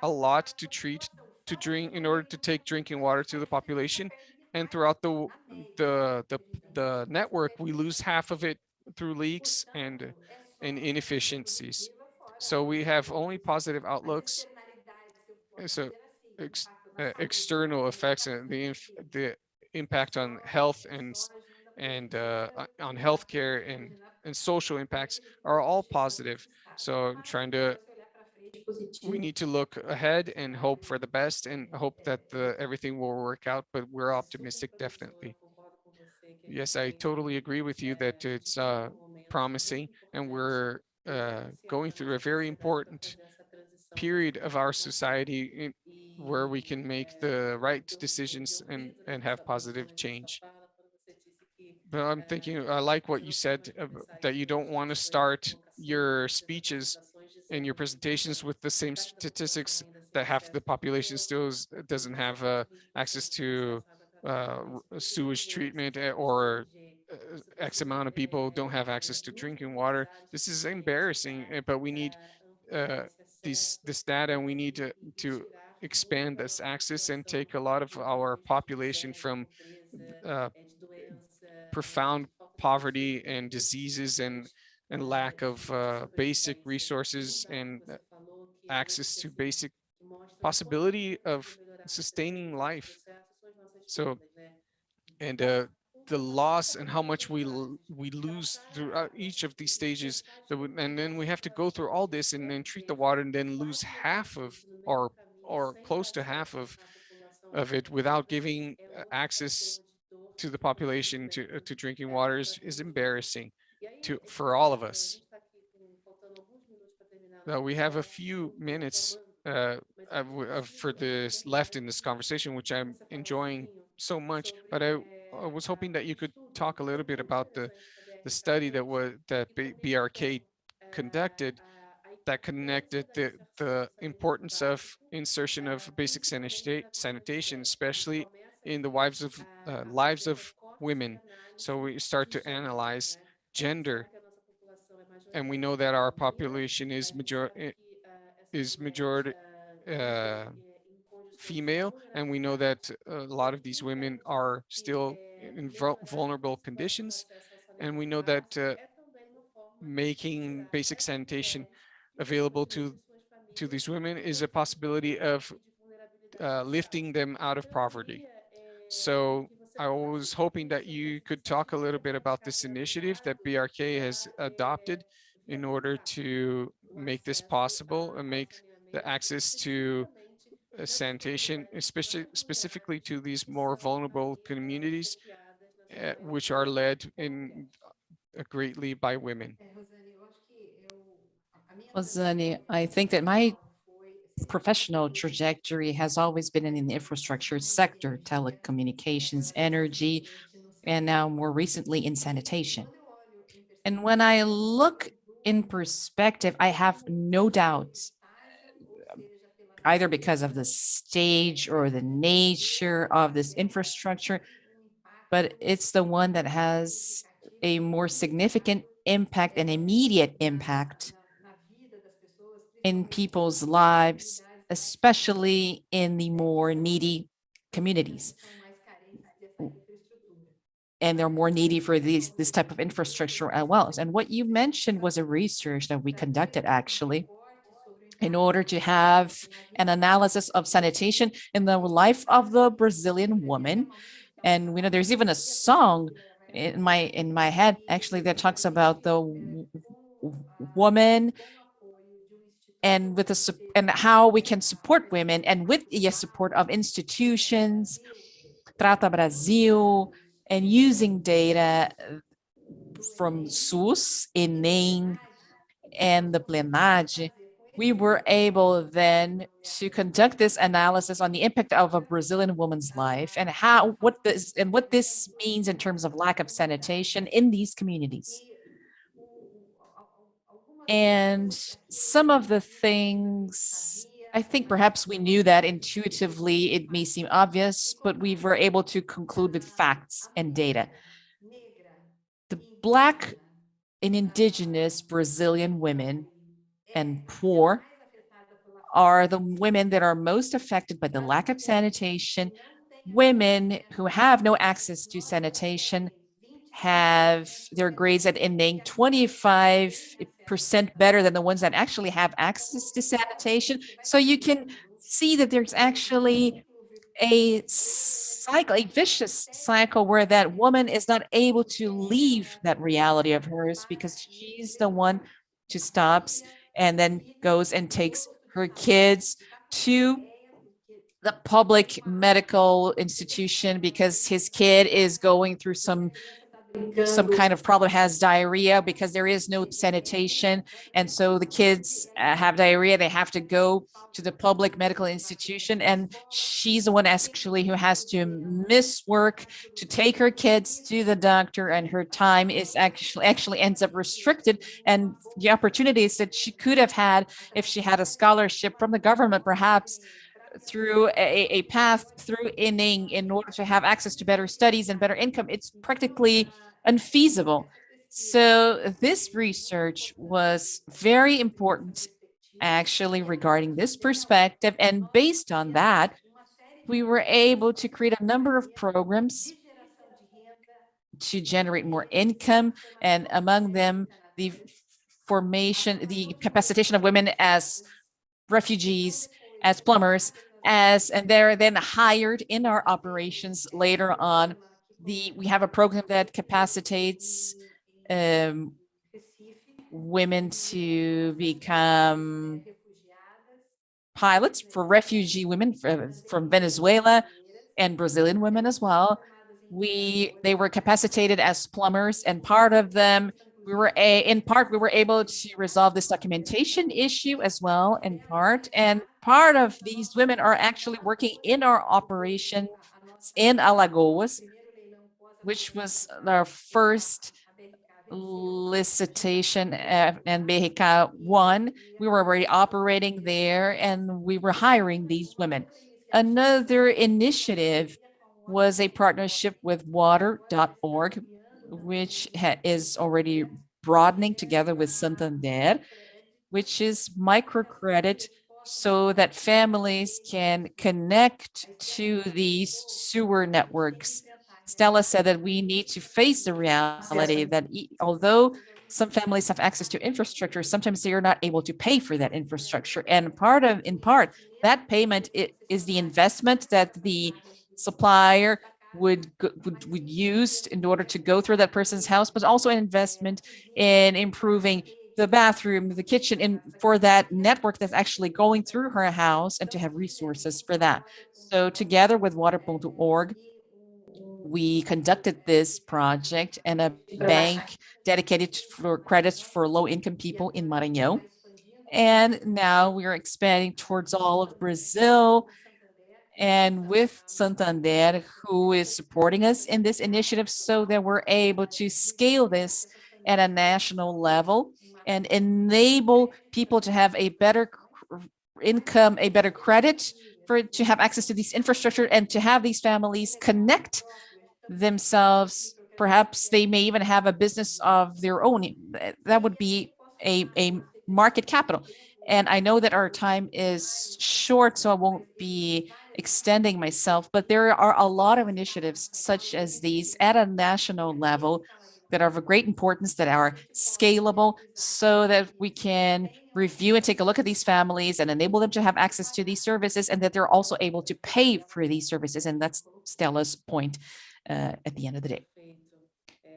a lot to drink, in order to take drinking water to the population. And throughout the network, we lose half of it through leaks and inefficiencies. So we have only positive outlooks. So external effects and the impact on health and on healthcare and social impacts are all positive. So I'm trying to we need to look ahead and hope for the best and hope that everything will work out, but we're optimistic, definitely. Yes, I totally agree with you that it's promising, and we're going through a very important period of our society where we can make the right decisions and have positive change. But I'm thinking, I like what you said that you don't want to start your speeches and your presentations with the same statistics that half the population still doesn't have access to sewage treatment, or X amount of people don't have access to drinking water. This is embarrassing, but we need uh, this data, and we need to expand this access and take a lot of our population from uh, profound poverty and diseases and lack of basic resources and access to basic possibility of sustaining life. So, and the loss and how much we lose throughout each of these stages, and then we have to go through all this and then treat the water and then lose half of, or close to half of it without giving access to the population to drinking water is embarrassing for all of us. Now we have a few minutes for this left in this conversation, which I'm enjoying so much. But I was hoping that you could talk a little bit about the study that BRK conducted, that connected the importance of insertion of basic sanitation, especially in the lives of women. So we start to analyze gender, and we know that our population is majority uh, female, and we know that a lot of these women are still in vulnerable conditions, and we know that making basic sanitation available to these women is a possibility of lifting them out of poverty. So I was hoping that you could talk a little bit about this initiative that BRK has adopted in order to make this possible and make the access to sanitation, especially specifically to these more vulnerable communities, which are led in greatly by women. Well, Zani, I think that my professional trajectory has always been in the infrastructure sector, telecommunications, energy, and now more recently in sanitation. And when I look in perspective, I have no doubts, either because of the stage or the nature of this infrastructure, but it's the one that has a more significant impact and immediate impact in people's lives, especially in the more needy communities. And they're more needy for this type of infrastructure as well. And what you mentioned was a research that we conducted actually in order to have an analysis of sanitation in the life of the Brazilian woman. And we know there's even a song in my head actually that talks about the woman and and how we can support women, and with the support of institutions, Trata Brasil, and using data from SUS, ENEM, and the Plenage, we were able then to conduct this analysis on the impact of a Brazilian woman's life and what this means in terms of lack of sanitation in these communities. And some of the things, I think perhaps we knew that intuitively, it may seem obvious, but we were able to conclude with facts and data. The Black and indigenous Brazilian women and poor are the women that are most affected by the lack of sanitation. Women who have no access to sanitation have their grades at ending 25% better than the ones that actually have access to sanitation. So you can see that there's actually a cycle, a vicious cycle where that woman is not able to leave that reality of hers because she's the one who stops and then goes and takes her kids to the public medical institution because his kid is going through some kind of problem, has diarrhea because there is no sanitation. And so the kids have diarrhea. They have to go to the public medical institution. And she's the one actually who has to miss work to take her kids to the doctor. And her time is actually ends up restricted. And the opportunities that she could have had if she had a scholarship from the government, perhaps through a path through inning in order to have access to better studies and better income, it's practically unfeasible. So this research was very important actually regarding this perspective. And based on that, we were able to create a number of programs to generate more income, and among them, the the capacitation of women as refugees, as plumbers, and they're then hired in our operations later on. We have a program that capacitates um, women to become pilots for refugee women from Venezuela and Brazilian women as well. They were capacitated as plumbers, and part of them we were able to resolve this documentation issue as well in part. And part of these women are actually working in our operation in Alagoas, which was our first licitation and BRK 1. We were already operating there and we were hiring these women. Another initiative was a partnership with water.org, which is already broadening together with Santander, which is microcredit so that families can connect to these sewer networks. Stella said that we need to face the reality that although some families have access to infrastructure, sometimes they are not able to pay for that infrastructure. And in part, that payment is the investment that the supplier would use in order to go through that person's house, but also an investment in improving the bathroom, the kitchen, for that network that's actually going through her house, and to have resources for that. So together with water.org, we conducted this project, and a bank dedicated for credits for low-income people in Maranhão. And now we are expanding towards all of Brazil, and with Santander, who is supporting us in this initiative, so that we're able to scale this at a national level and enable people to have a better income, a better credit to have access to these infrastructure, and to have these families connect themselves. Perhaps they may even have a business of their own. That would be a market capital. And I know that our time is short, so I won't be extending myself, but there are a lot of initiatives such as these at a national level that are of great importance, that are scalable, so that we can review and take a look at these families and enable them to have access to these services, and that they're also able to pay for these services. And that's Stella's point at the end of the day.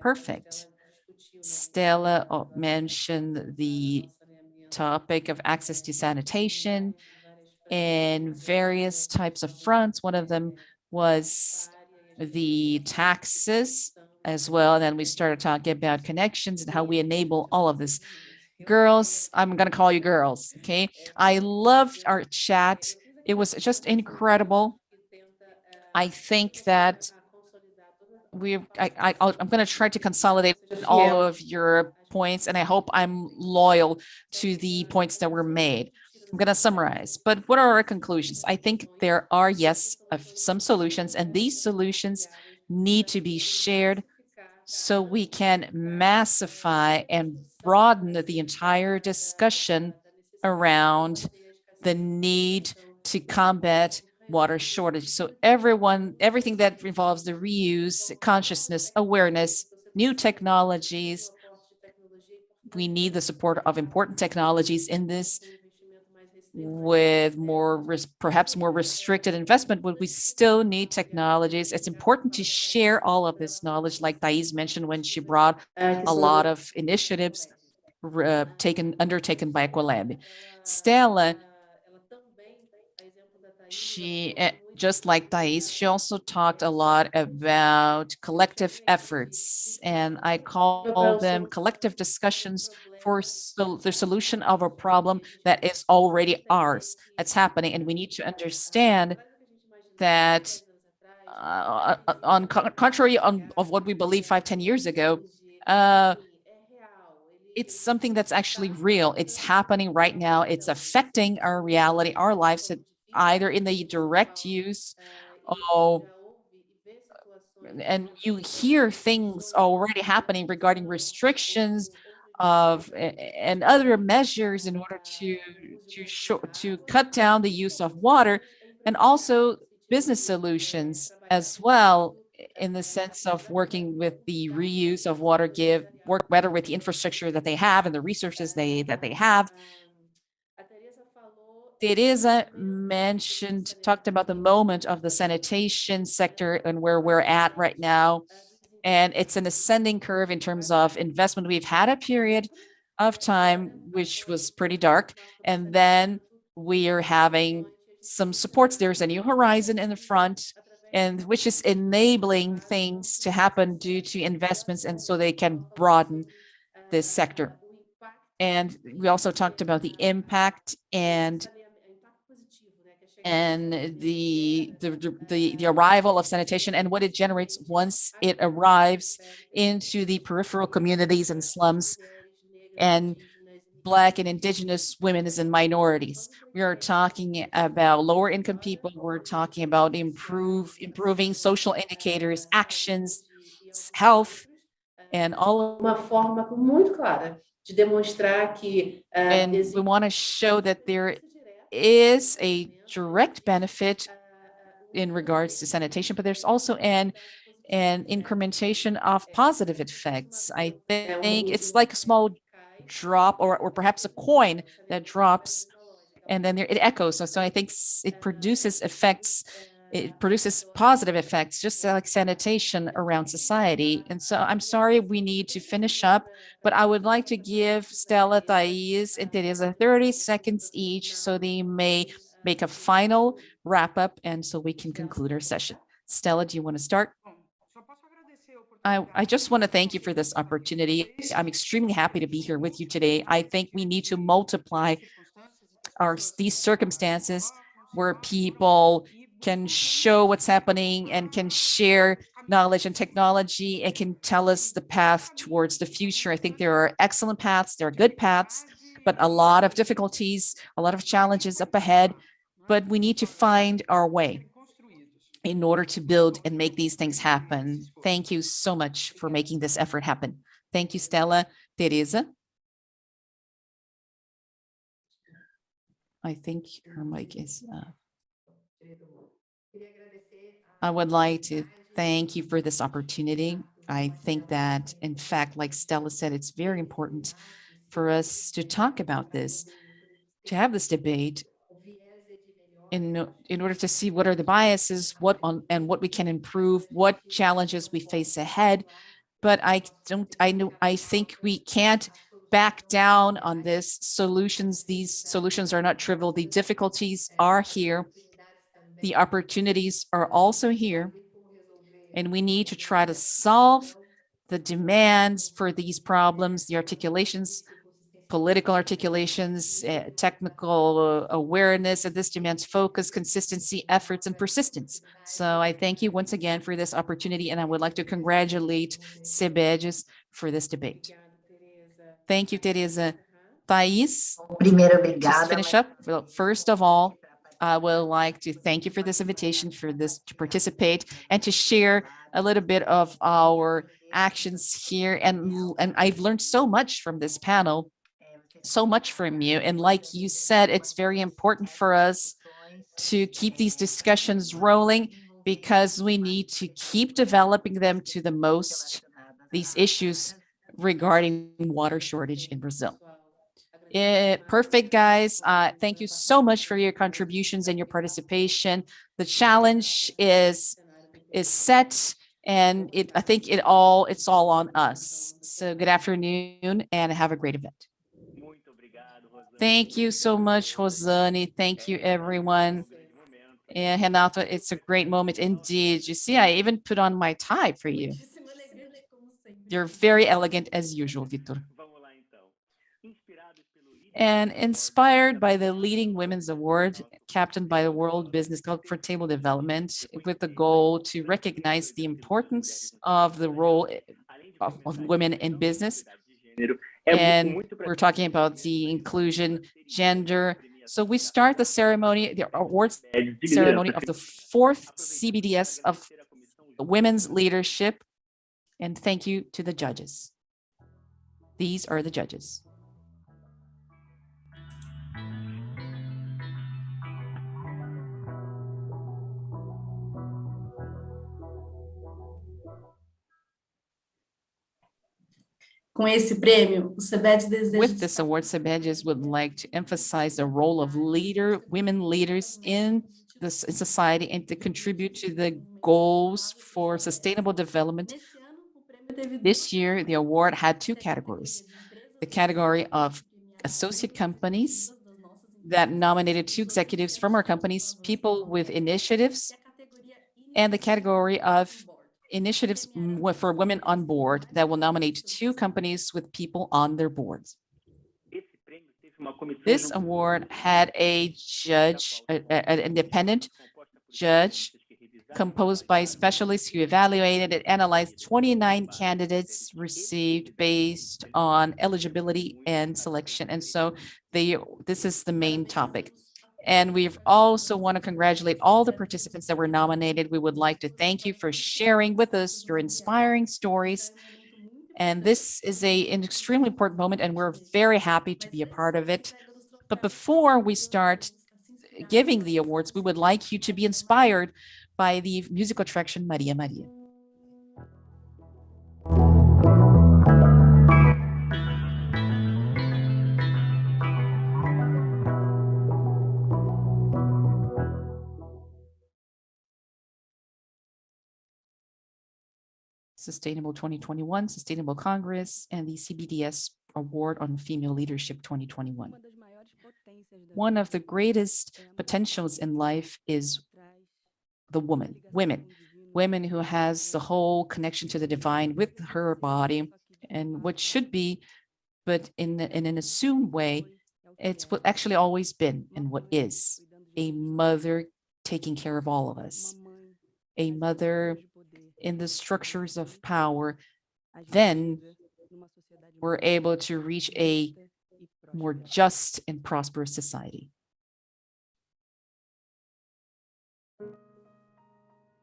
Perfect. Stella mentioned the topic of access to sanitation in various types of fronts. One of them was the taxes as well. And then we started talking about connections and how we enable all of this. Girls, I'm going to call you girls, okay? I loved our chat. It was just incredible. I think that I'm going to try to consolidate all of your points, and I hope I'm loyal to the points that were made. I'm going to summarize, but what are our conclusions? I think there are, yes, some solutions, and these solutions need to be shared so we can massify and broaden the entire discussion around the need to combat water shortage. So everything that involves the reuse, consciousness, awareness, new technologies, we need the support of important technologies in this. With perhaps more restricted investment, but we still need technologies. It's important to share all of this knowledge, like Thais mentioned when she brought a lot of initiatives undertaken by Ecolab. Stella She, just like Thais, she also talked a lot about collective efforts, and I call them collective discussions for the solution of a problem that is already ours, that's happening. And we need to understand that on contrary of what we believed 5, 10 years ago, it's something that's actually real. It's happening right now. It's affecting our reality, our lives, either in the direct use of, and you hear things already happening regarding restrictions of and other measures in order to cut down the use of water, and also business solutions as well, in the sense of working with the reuse of water, work better with the infrastructure that they have and the resources that they have. Teresa talked about the moment of the sanitation sector and where we're at right now. And it's an ascending curve in terms of investment. We've had a period of time which was pretty dark, and then we are having some supports. There's a new horizon in the front, and which is enabling things to happen due to investments, and so they can broaden this sector. And we also talked about the impact and the arrival of sanitation and what it generates once it arrives into the peripheral communities and slums and Black and Indigenous women and minorities. We are talking about lower income people. We're talking about improving social indicators, actions, health, and all. Uma forma muito clara de demonstrar que and we want to show that there is a direct benefit in regards to sanitation, but there's also an incrementation of positive effects. I think it's like a small drop, or perhaps a coin that drops and then it echoes. So I think it produces effects. It produces positive effects, just like sanitation around society. And so I'm sorry, we need to finish up, but I would like to give Stella, Thais, and Teresa 30 seconds each so they may make a final wrap up and so we can conclude our session. Stella, do you want to start? I just want to thank you for this opportunity. I'm extremely happy to be here with you today. I think we need to multiply these circumstances where people can show what's happening and can share knowledge and technology and can tell us the path towards the future. I think there are excellent paths, there are good paths, but a lot of difficulties, a lot of challenges up ahead, but we need to find our way in order to build and make these things happen. Thank you so much for making this effort happen. Thank you, Stella. Teresa? I think her mic is I would like to thank you for this opportunity. I think that, in fact, like Stella said, it's very important for us to talk about this, to have this debate in order to see what are the biases, what we can improve, what challenges we face ahead. But I think we can't back down on this solutions. These solutions are not trivial. The difficulties are here. The opportunities are also here. And we need to try to solve the demands for these problems, the articulations, political articulations, technical awareness, and this demands focus, consistency, efforts, and persistence. So I thank you once again for this opportunity, and I would like to congratulate CBEDES for this debate. Thank you, Teresa. Thais, just finish up. Well, first of all, I would like to thank you for this invitation, to participate and to share a little bit of our actions here. And I've learned so much from this panel, so much from you. And like you said, it's very important for us to keep these discussions rolling because we need to keep developing them to the most, these issues regarding water shortage in Brazil. Perfect, guys. Thank you so much for your contributions and your participation. The challenge is set, and I think it's all on us. So good afternoon and have a great event. Thank you so much, Rosane. Thank you, everyone. Yeah, Renato, it's a great moment indeed. You see, I even put on my tie for you. Muitíssimo elegante, como sempre. You're very elegant as usual, Vitor. And inspired by the Leading Women's Award, captained by the World Business Club for Table Development, with the goal to recognize the importance of the role of women in business. And we're talking about the inclusion, gender. So we start the ceremony, the awards ceremony of the 4th CBDS of Women's Leadership. And thank you to the judges. These are the judges. Com esse prêmio, o CEBED deseja With this award, CEBEDES would like to emphasize the role of women leaders in society and to contribute to the goals for sustainable development. Nesse ano, o prêmio teve This year, the award had 2 categories. The category of associate companies that nominated 2 executives from our companies, people with initiatives, and the category of initiatives for women on board that will nominate 2 companies with people on their boards. This award had a judge, an independent judge composed by specialists who evaluated and analyzed 29 candidates received based on eligibility and selection. And so this is the main topic. And we also want to congratulate all the participants that were nominated. We would like to thank you for sharing with us your inspiring stories. And this is an extremely important moment, and we're very happy to be a part of it. But before we start giving the awards, we would like you to be inspired by the musical attraction Maria Maria. Sustainable 2021, Sustainable Congress, and the CBDS Award on Female Leadership 2021. One of the greatest potentials in life is the women who has the whole connection to the divine with her body, and what should be, but in an assumed way, it's what actually always been and what is a mother taking care of all of us, a mother in the structures of power. Then we're able to reach a more just and prosperous society.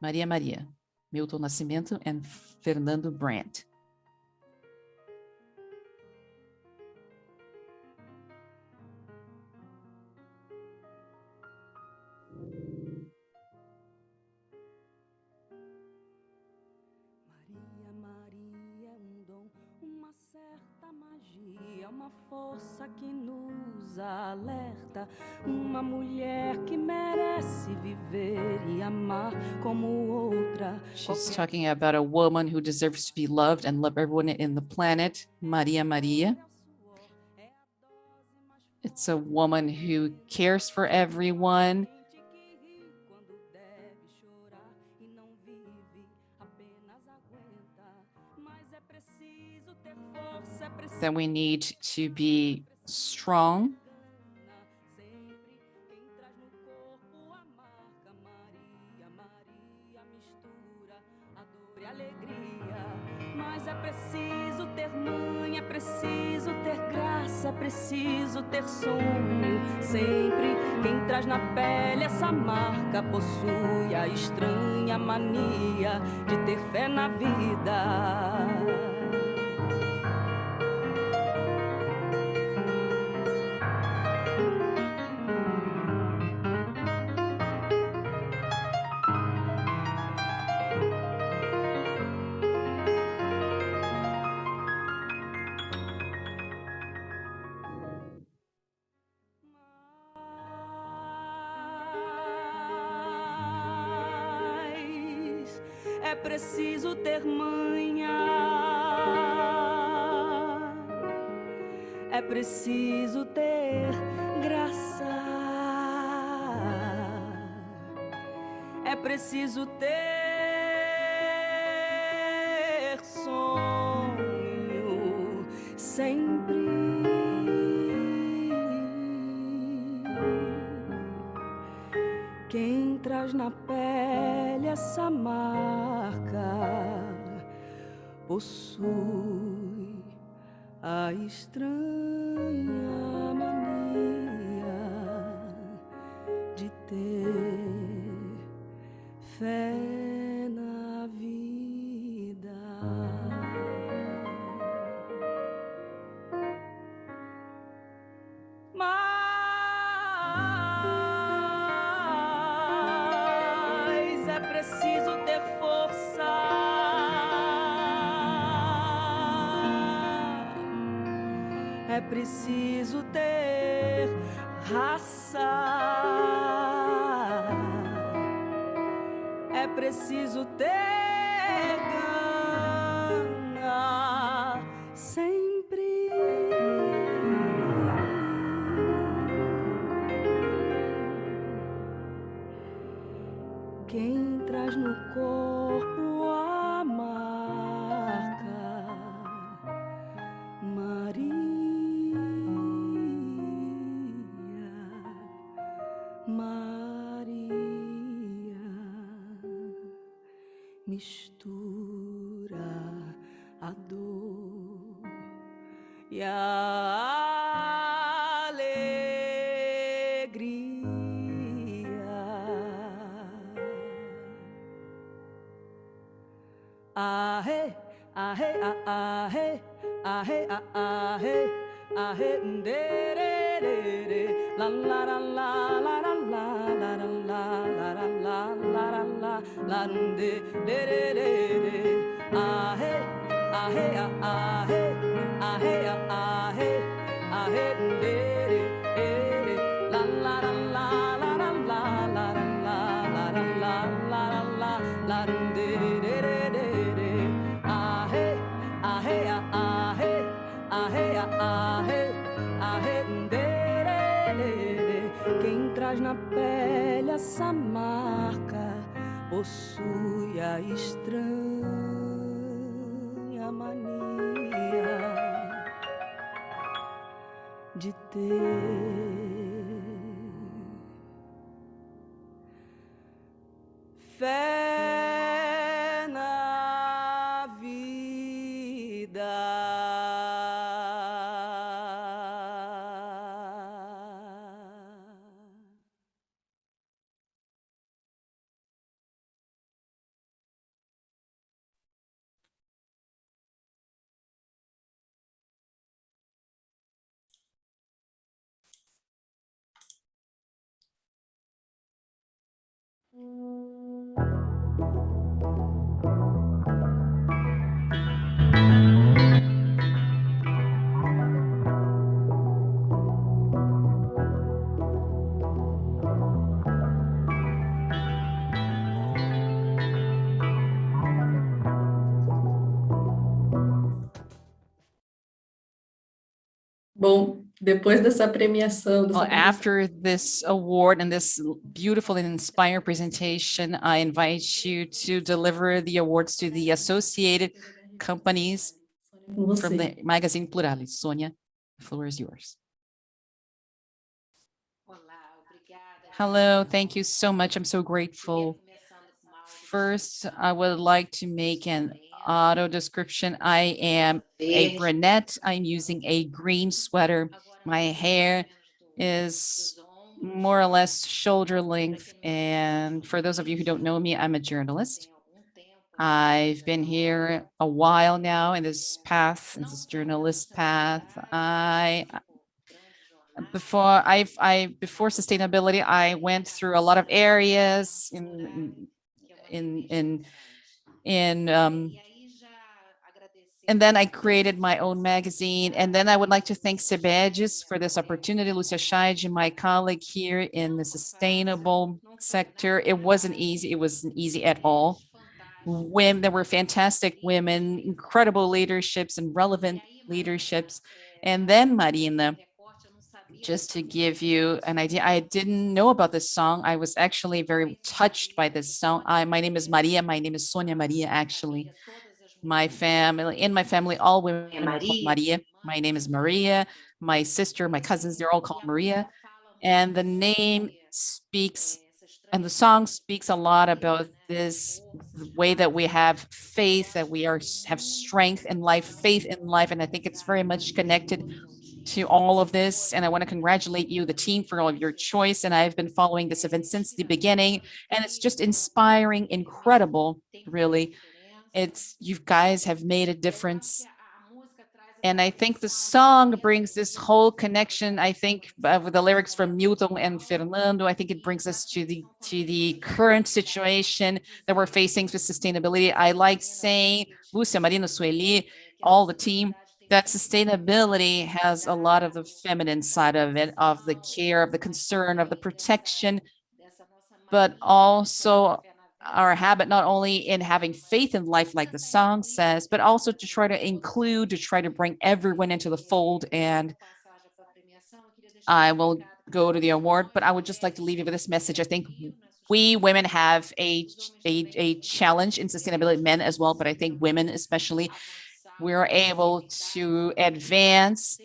Maria Maria, Milton Nascimento and Fernando Brandt. Uma força que nos alerta, uma mulher que merece viver e amar como outra. She's talking about a woman who deserves to be loved and love everyone in the planet, Maria Maria. It's a woman who cares for everyone. Then we need to be strong. Mas é preciso ter mãe, é preciso ter graça, é preciso ter sonho. Sempre quem traz na pele essa marca possui a estranha mania de ter fé na vida. É preciso ter manha, é preciso ter graça, preciso ter sonho sempre. Quem traz na pele essa marca possui a estranha mania de ter fé na vida. Mas é preciso ter força. É preciso ter raça. É preciso ter gana sempre. Quem traz no corpo a marca Maria, Maria, mistura a dor e a alegria. Ahe, ahe, ahe, ahe, ahe, ahe, derere, la la la la la la la la la la la la la la de derere, ahe, ahe, ahe, ahe, ahe, ahe, derere, la la la la la la la la la la la la la la de quem traz na pele essa marca possui a estranha mania de ter fé na vida. Bom, depois dessa premiação, Well, after this award and this beautiful and inspiring presentation, I invite you to deliver the awards to the associated companies com from você. the magazine Pluralis. Sonia, the floor is yours. Hello, thank you so much. I'm so grateful. First, I would like to make an auto description. I am a brunette. I'm using a green sweater. My hair is more or less shoulder length. And for those of you who don't know me, I'm a journalist. I've been here a while now in this path, in this journalist path. Before sustainability, I went through a lot of areas and then I created my own magazine. And then I would like to thank Sebedis for this opportunity, Lucia Scheid, my colleague here in the sustainable sector. It wasn't easy. It wasn't easy at all. There were fantastic women, incredible leaderships and relevant leaderships. And then, Marina, Just to give you an idea, I didn't know about this song. I was actually very touched by this song. My name is Maria. My name is Sonia Maria, actually. In my family, all women are called Maria. My name is Maria. My sister, my cousins, they're all called Maria. And the name speaks, and the song speaks a lot about this way that we have faith, that we have strength in life, faith in life. And I think it's very much connected to all of this. And I want to congratulate you, the team, for all of your choice. And I've been following this event since the beginning, and it's just inspiring, incredible, really. It's, you guys have made a difference. And I think the song brings this whole connection. I think with the lyrics from Milton and Fernando, I think it brings us to the current situation that we're facing with sustainability. I like saying, Lúcia, Marina, Sueli, all the team, that sustainability has a lot of the feminine side of it, of the care, of the concern, of the protection, but also our habit not only in having faith in life, like the song says, but also to try to include, to try to bring everyone into the fold. And I will go to the award, but I would just like to leave you with this message. I think we women have a challenge in sustainability, men as well, but I think women especially, we're able to advance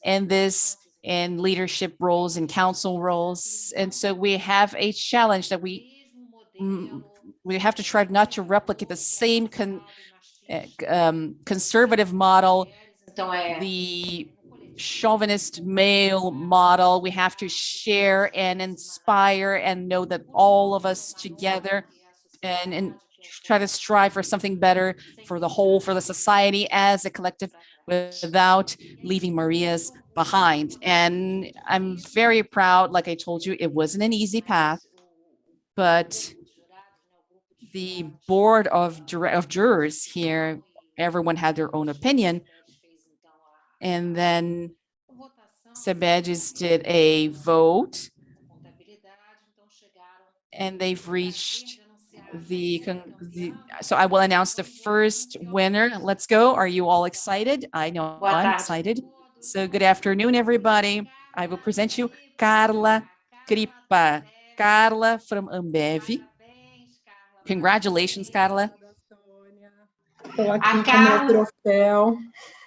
in this, in leadership roles and council roles. And so we have a challenge that we have to try not to replicate the same conservative model, the chauvinist male model. We have to share and inspire and know that all of us together and try to strive for something better for the whole, for the society as a collective, without leaving Maria's behind. And I'm very proud. Like I told you, it wasn't an easy path, but the board of jurors here, everyone had their own opinion. And then Sebedes did a vote, and they've reached so I will announce the first winner. Let's go. Are you all excited? I know I'm excited. So good afternoon, everybody. I will present you Carla Cripa. Carla from Ambev. Congratulations, Carla. Estou aqui com meu troféu.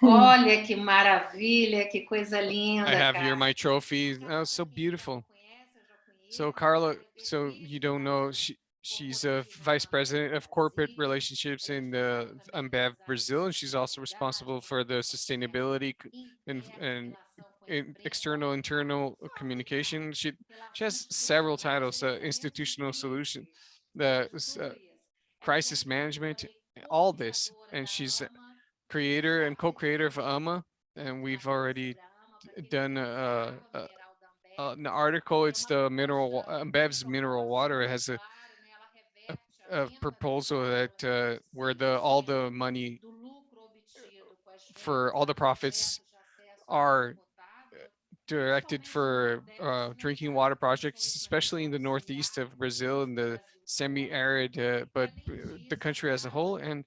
Olha que maravilha, que coisa linda. I have here my trophy. Oh, so beautiful. So Carla, so you don't know, she's a vice president of corporate relationships in Ambev Brazil, and she's also responsible for the sustainability and external internal communication. She has several titles: institutional solution, the crisis management, all this, and she's a creator and co-creator of AMA, and we've already done an article. It's the Ambev's mineral water. It has a proposal that where all the money for all the profits are directed for drinking water projects, especially in the northeast of Brazil, in the semi-arid, but the country as a whole. And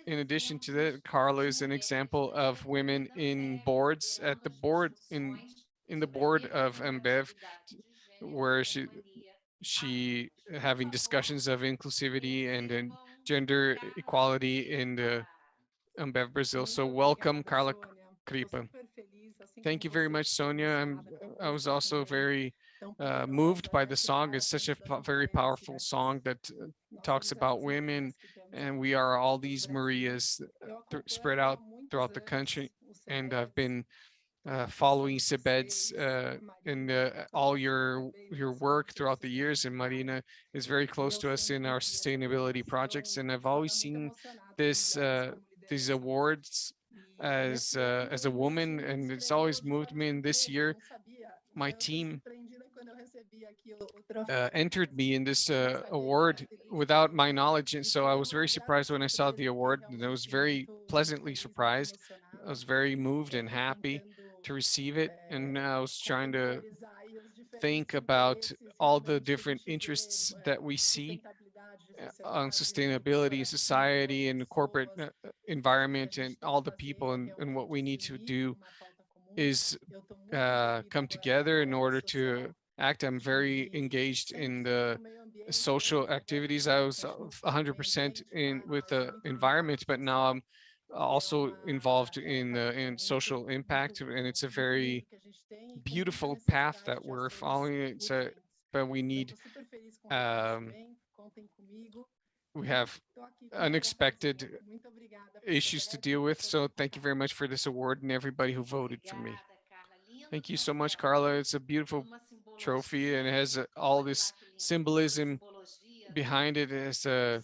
in addition to that, Carla is an example of women in boards, at the board, in the board of Ambev, where she having discussions of inclusivity and gender equality in the Ambev Brazil. So welcome, Carla Cripa. Thank you very much, Sonia. I was also very moved by the song. It's such a very powerful song that talks about women, and we are all these Marias spread out throughout the country. And I've been following Sebed's in all your work throughout the years, and Marina is very close to us in our sustainability projects. And I've always seen this these awards as a woman, and it's always moved me. And this year, my team entered me in this award without my knowledge, and so I was very surprised when I saw the award, and I was very pleasantly surprised. I was very moved and happy to receive it, and I was trying to think about all the different interests that we see on sustainability, society, and corporate environment, and all the people, and what we need to do is come together in order to act. I'm very engaged in the social activities. I was 100% in with the environment, but now I'm also involved in social impact, and it's a very beautiful path that we're following. It's a, but um, we have unexpected issues to deal with. So thank you very much for this award and everybody who voted for me. Thank you so much, Carla. It's a beautiful trophy and it has all this symbolism behind it. It has the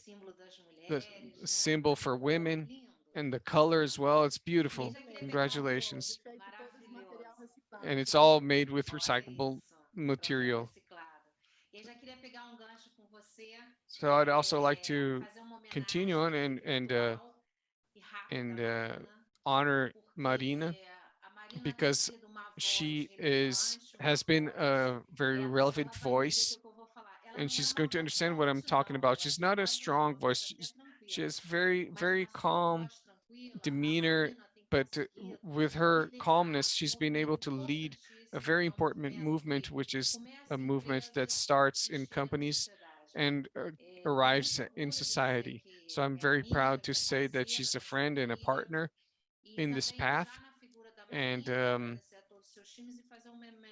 symbol for women and the color as well. It's beautiful. Congratulations. And it's all made with recyclable material. So I'd also like to continue on and honor Marina because she has been a very relevant voice and she's going to understand what I'm talking about. She's not a strong voice. She has very calm demeanor, but with her calmness, she's been able to lead a very important movement, which is a movement that starts in companies and arrives in society. So I'm very proud to say that she's a friend and a partner in this path. And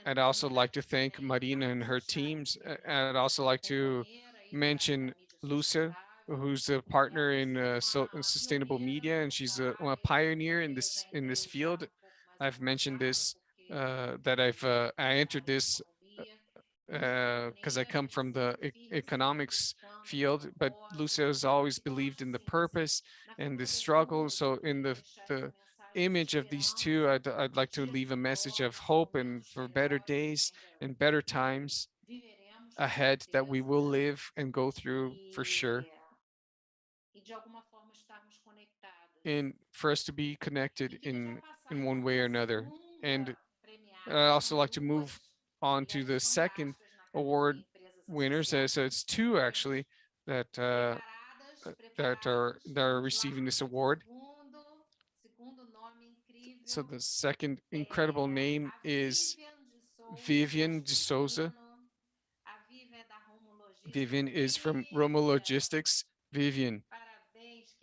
I'd also like to thank Marina and her teams. I'd also like to mention Lucia, who's a partner in sustainable media, and she's a pioneer in this field. I've mentioned this that I entered this because I come from the economics field, but Lucia has always believed in the purpose and the struggle. So in the image of these two, I'd like to leave a message of hope and for better days and better times ahead that we will live and go through for sure. And for us to be connected in one way or another. And I also like to move on to the second award winners. So it's two actually that that are receiving this award. So the second incredible name is Vivian de Souza. Vivian is from Roma Logistics. Vivian,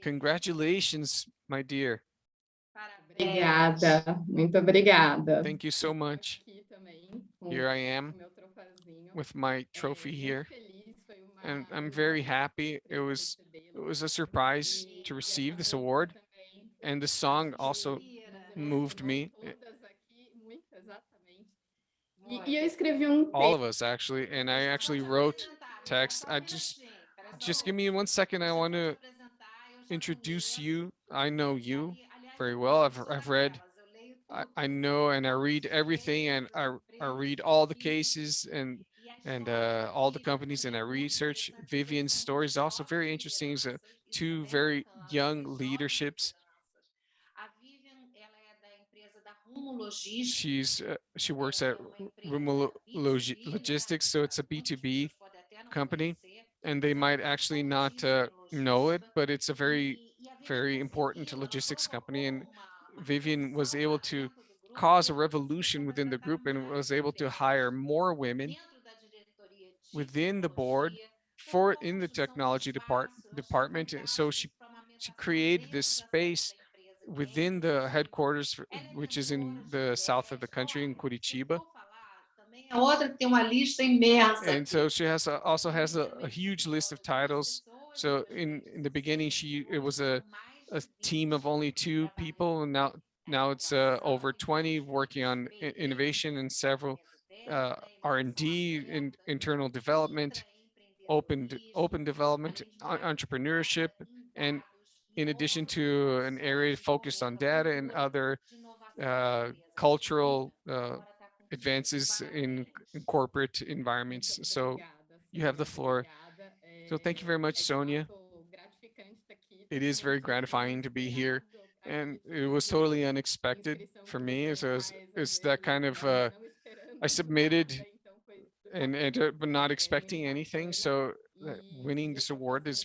congratulations, my dear. Obrigada, muito obrigada. Thank you so much. Here I am with my trophy here, and I'm very happy. It was a surprise to receive this award, and the song also moved me. Eu escrevi All of us actually, and I actually wrote text. I just give me 1 second. I want to introduce you. I know you very well. I've read I know and I read everything and I read all the cases and all the companies and I research Vivian's stories. Also very interesting. Is two very young leaderships. She works at Rumo Logistics, so it's a B2B company, and they might actually not know it, but it's a very important logistics company. And Vivian was able to cause a revolution within the group and was able to hire more women within the board for in the technology department. So she created this space within the headquarters, which is in the south of the country in Curitiba. And so she also has a huge list of titles. So in the beginning, it was a team of only 2 people, and now it's over 20 working on innovation and several R&D, internal development, open development, entrepreneurship, and in addition to an area focused on data and other cultural advances in corporate environments. So you have the floor. So thank you very much, Sonia. It is very gratifying to be here, and it was totally unexpected for me. So it's that kind of I submitted and but not expecting anything. So winning this award is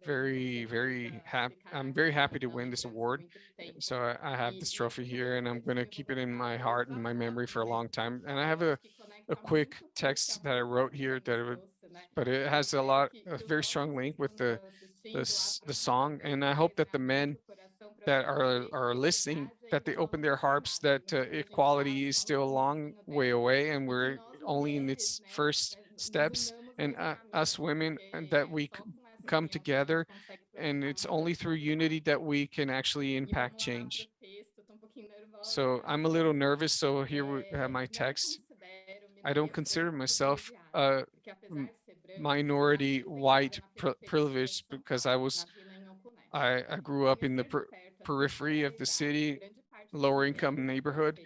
I'm very happy to win this award. So I have this trophy here, and I'm going to keep it in my heart and my memory for a long time. And I have a quick text that I wrote here but it has a very strong link with the song. And I hope that the men that are listening, that they open their hearts, that equality is still a long way away and we're only in its first steps, and us women, and that we come together, and it's only through unity that we can actually impact change. So I'm a little nervous, so here we have my text. I don't consider myself a minority white privilege because I grew up in the periphery of the city, lower income neighborhood,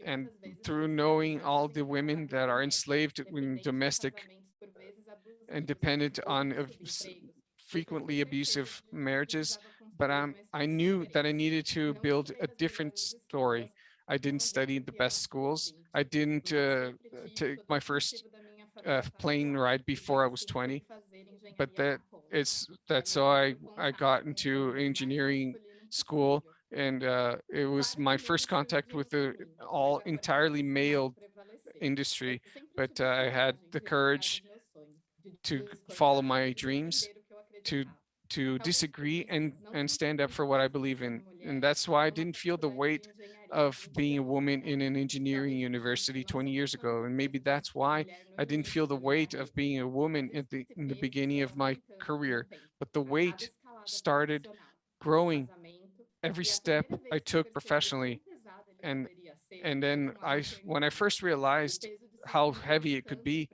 and through knowing all the women that are enslaved in domestic and dependent on frequently abusive marriages, but I knew that I needed to build a different story. I didn't study the best schools. I didn't take my first plane ride before I was 20, but that's so I got into engineering school, and it was my first contact with the all entirely male industry, but I had the courage to follow my dreams, to disagree and stand up for what I believe in. And that's why I didn't feel the weight of being a woman in an engineering university 20 years ago. And maybe that's why I didn't feel the weight of being a woman in the beginning of my career. But the weight started growing every step I took professionally. And then when I first realized how heavy it could be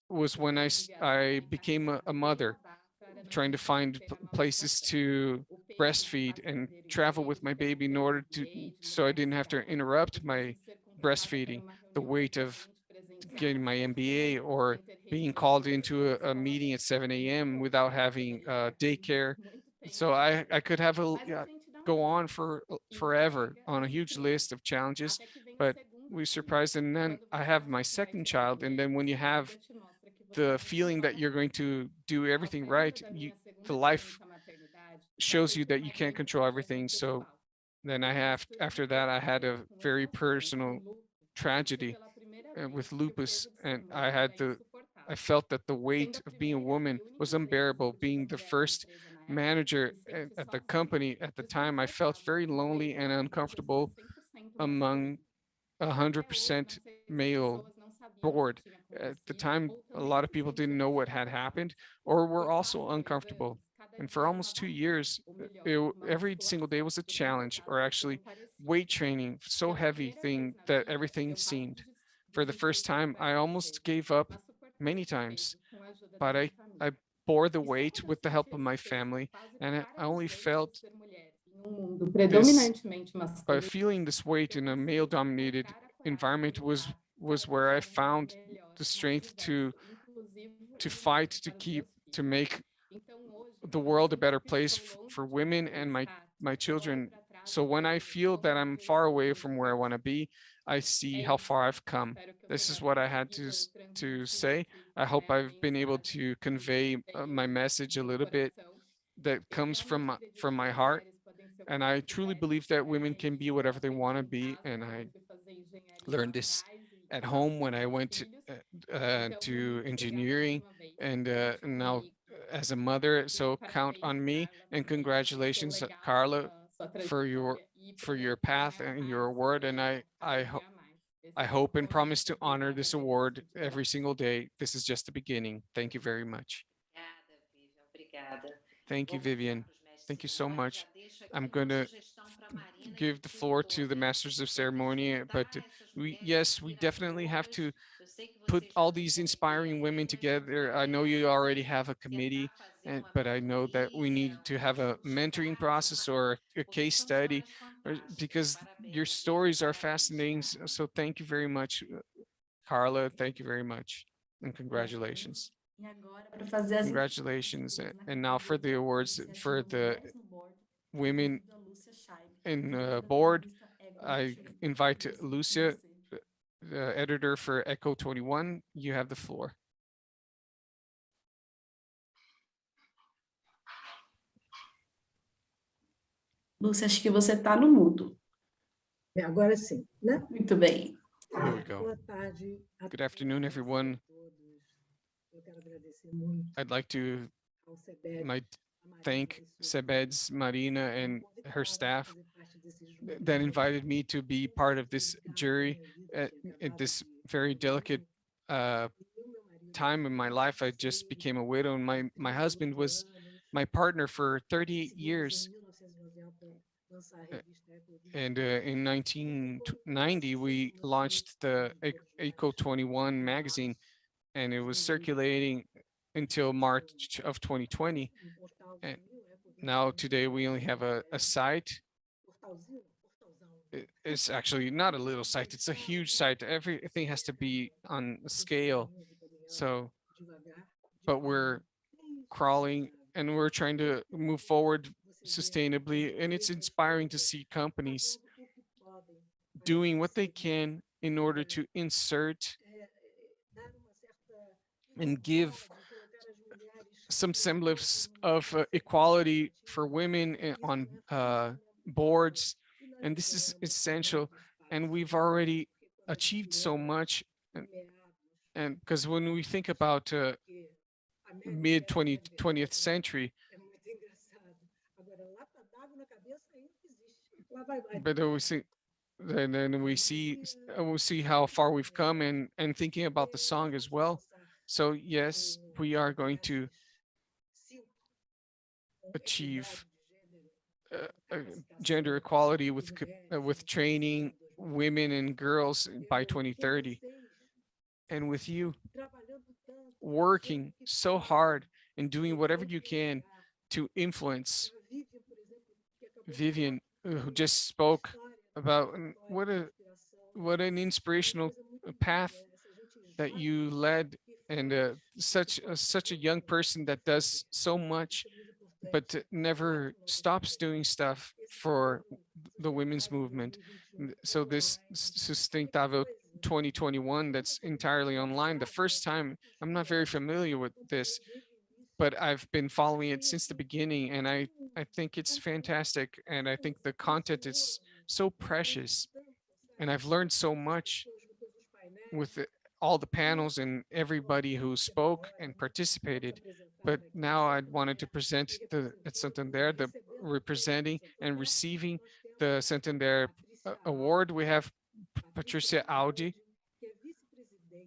was when I became a mother, trying to find places to breastfeed and travel with my baby in order to, so I didn't have to interrupt my breastfeeding. The weight of getting my MBA or being called into a meeting at 7 a.m. without having daycare. So I could have go on for forever on a huge list of challenges, but we surprised. And then I have my second child. And then when you have the feeling that you're going to do everything right, the life shows you that you can't control everything. So then after that, I had a very personal tragedy with lupus, and I felt that the weight of being a woman was unbearable. Being the first manager at the company at the time, I felt very lonely and uncomfortable among 100% male board. At the time, a lot of people didn't know what had happened or were also uncomfortable. And for almost 2 years, every single day was a challenge, or actually weight training, so heavy thing that everything seemed. For the first time, I almost gave up many times, but I bore the weight with the help of my family, and I only felt this, by feeling this weight in a male-dominated environment was where I found the strength to fight, to make the world a better place for women and my children. So when I feel that I'm far away from where I want to be, I see how far I've come. This is what I had to say. I hope I've been able to convey my message a little bit that comes from my heart. And I truly believe that women can be whatever they want to be. And I learned this at home when I went to engineering, and now as a mother. So count on me, and congratulations, Carla, for your path and your award. And I hope and promise to honor this award every single day. This is just the beginning. Thank you very much. Thank you, Vivian. Thank you so much. I'm going to give the floor to the masters of ceremony, but yes, we definitely have to put all these inspiring women together. I know you already have a committee, but I know that we need to have a mentoring process or a case study, because your stories are fascinating. So thank you very much, Carla. Thank you very much, and congratulations. Congratulations. And now for the awards for the women in board, I invite Lucia, the editor for Echo 21. You have the floor. Lúcia, acho que você está no mudo. Agora sim, né? Muito bem. Here we go. Boa tarde. Good afternoon, everyone. Eu quero agradecer muito I'd like to ao CEBED, thank Sebed's Marina and her staff that that invited me to be part of this jury at this very delicate time in my life. I just became a widow, and my husband was my partner for 38 years. And in 1990, we launched the Eco 21 magazine, and it was circulating until March of 2020. And now today we only have a site. It's actually not a little site, it's a huge site. Everything has to be on a scale. So, but we're crawling and we're trying to move forward sustainably, and it's inspiring to see companies doing what they can in order to insert and give some semblance of equality for women on boards. And this is essential, and we've already achieved so much. And because when we think about mid 20th century, but we see how far we've come, and thinking about the song as well. So yes, we are going to achieve gender equality with training women and girls by 2030. And with you working so hard and doing whatever you can to influence. Vivian, who just spoke about what an inspirational path that you led, and such a young person that does so much but never stops doing stuff for the women's movement. So this Sustentável 2021 that's entirely online, the first time, I'm not very familiar with this, but I've been following it since the beginning, and I think it's fantastic, and I think the content is so precious, and I've learned so much with all the panels and everybody who spoke and participated. But now I wanted to present at Santander, the representing and receiving the Santander award. We have Patricia Audi,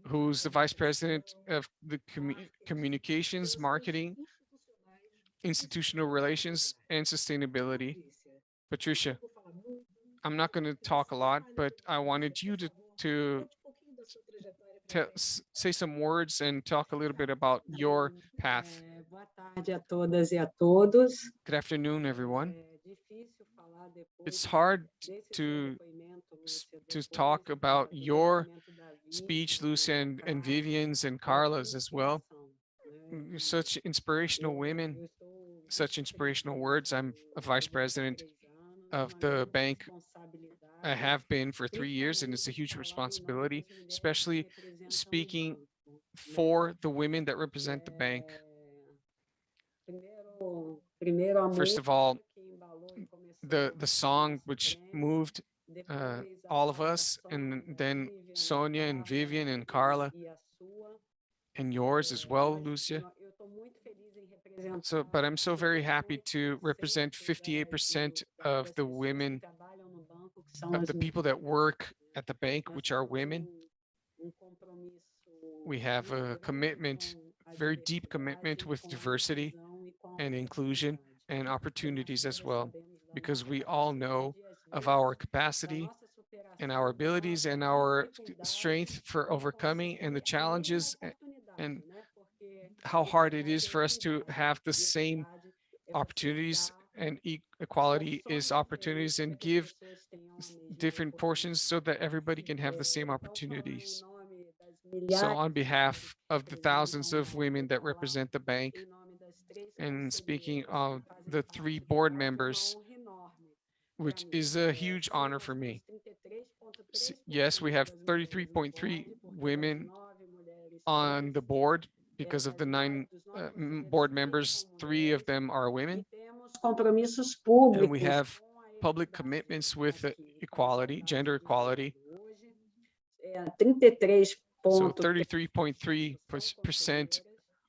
who's the vice president of the communications, marketing, institutional relations, and sustainability. Patricia, I'm not going to talk a lot, but I wanted you to say some words and talk a little bit about your path. Boa tarde a todas e a todos. Good afternoon, everyone. It's hard to talk about your speech, Lucia, and Vivian's and Carla's as well. You're such inspirational women, such inspirational words. I'm a vice president of the bank. I have been for 3 years, and it's a huge responsibility, especially speaking for the women that represent the bank. First of all, the song which moved all of us, and then Sonia and Vivian and Carla, and yours as well, Lucia. So, but I'm so very happy to represent 58% of the women, of the people that work at the bank, which are women. We have a commitment, very deep commitment with diversity and inclusion and opportunities as well, because we all know of our capacity and our abilities and our strength for overcoming and the challenges, and how hard it is for us to have the same opportunities, and equality is opportunities, and give different portions so that everybody can have the same opportunities. So on behalf of the thousands of women that represent the bank, and speaking of the 3 board members, which is a huge honor for me. Yes, we have 33.3 women on the board. Because of the 9 board members, 3 of them are women. And we have public commitments with equality, gender equality. So 33.3%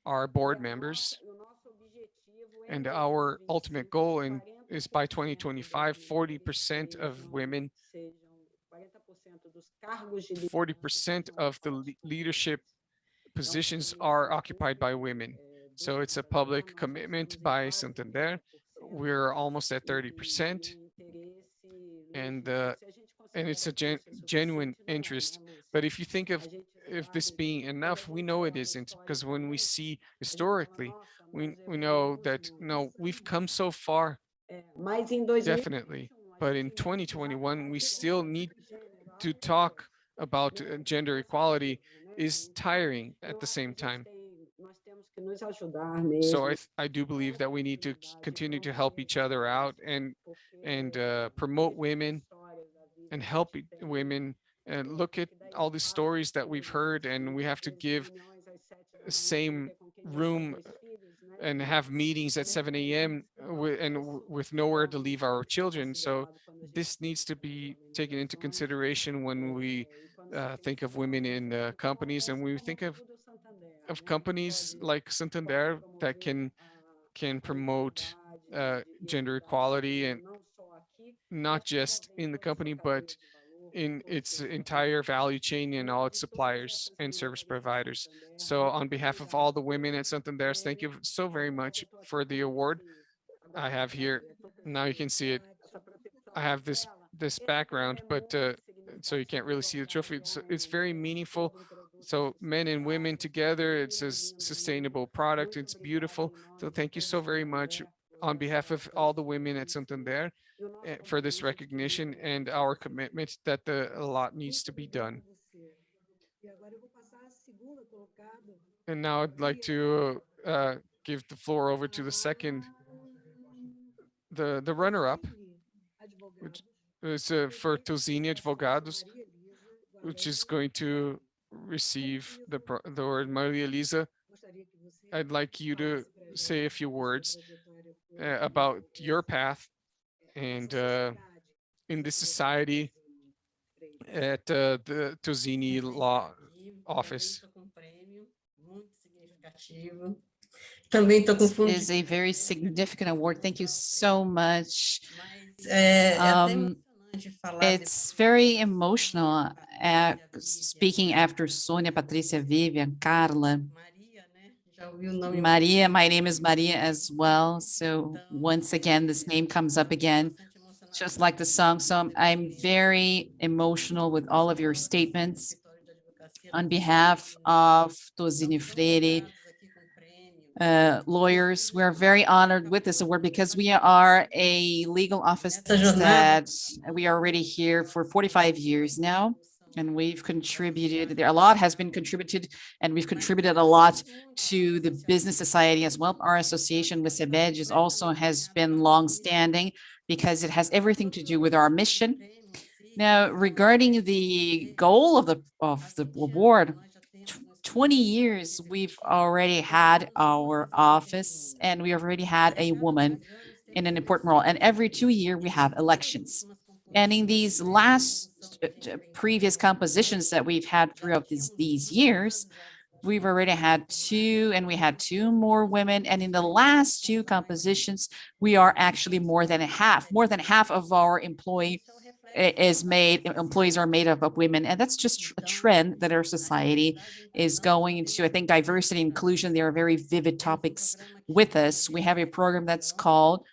are board members. And our ultimate goal is by 2025, 40% of women, 40% of the leadership positions are occupied by women. So it's a public commitment by Santander. We're almost at 30%. And it's a genuine interest. But if you think of this being enough, we know it isn't, because when we see historically, we know that no, we've come so far, definitely. But in 2021, we still need to talk about gender equality is tiring at the same time. So I do believe that we need to continue to help each other out and promote women and help women, and look at all the stories that we've heard, and we have to give the same room and have meetings at 7 a.m. With nowhere to leave our children. So this needs to be taken into consideration when we think of women in companies, and we think of companies like Santander that can promote gender equality, and not just in the company, but in its entire value chain and all its suppliers and service providers. So on behalf of all the women at Santander, thank you so very much for the award. I have here, now you can see it. I have this background, but so you can't really see the trophy. It's very meaningful. So men and women together, it's a sustainable product. It's beautiful. So thank you so very much on behalf of all the women at Santander for this recognition and our commitment that a lot needs to be done. And now I'd like to give the floor over to the second, the runner-up, which is for Tozini Advogados, which is going to receive the word. Maria Elisa, I'd like you to say a few words about your path and in this society at the Tozini Law Office. This is a very significant award. Thank you so much. It's very emotional speaking after Sonia, Patricia, Vivian, Carla, Maria. My name is Maria as well. So once again, this name comes up again, just like the song. So I'm very emotional with all of your statements. On behalf of Tozini Freire, lawyers, we're very honored with this award because we are a legal office that we are already here for 45 years now, and we've contributed, a lot has been contributed, and we've contributed a lot to the business society as well. Our association with CEBED also has been long-standing because it has everything to do with our mission. Now, regarding the goal of the award, 20 years we've already had our office, and we already had a woman in an important role. And every 2 years we have elections. And in these last previous compositions that we've had throughout these years, we've already had 2, and we had 2 more women. And in the last 2 compositions, we are actually more than half. More than half of our employees are made up of women. And that's just a trend that our society is going into. I think diversity and inclusion, they are very vivid topics with us. We have a program that's called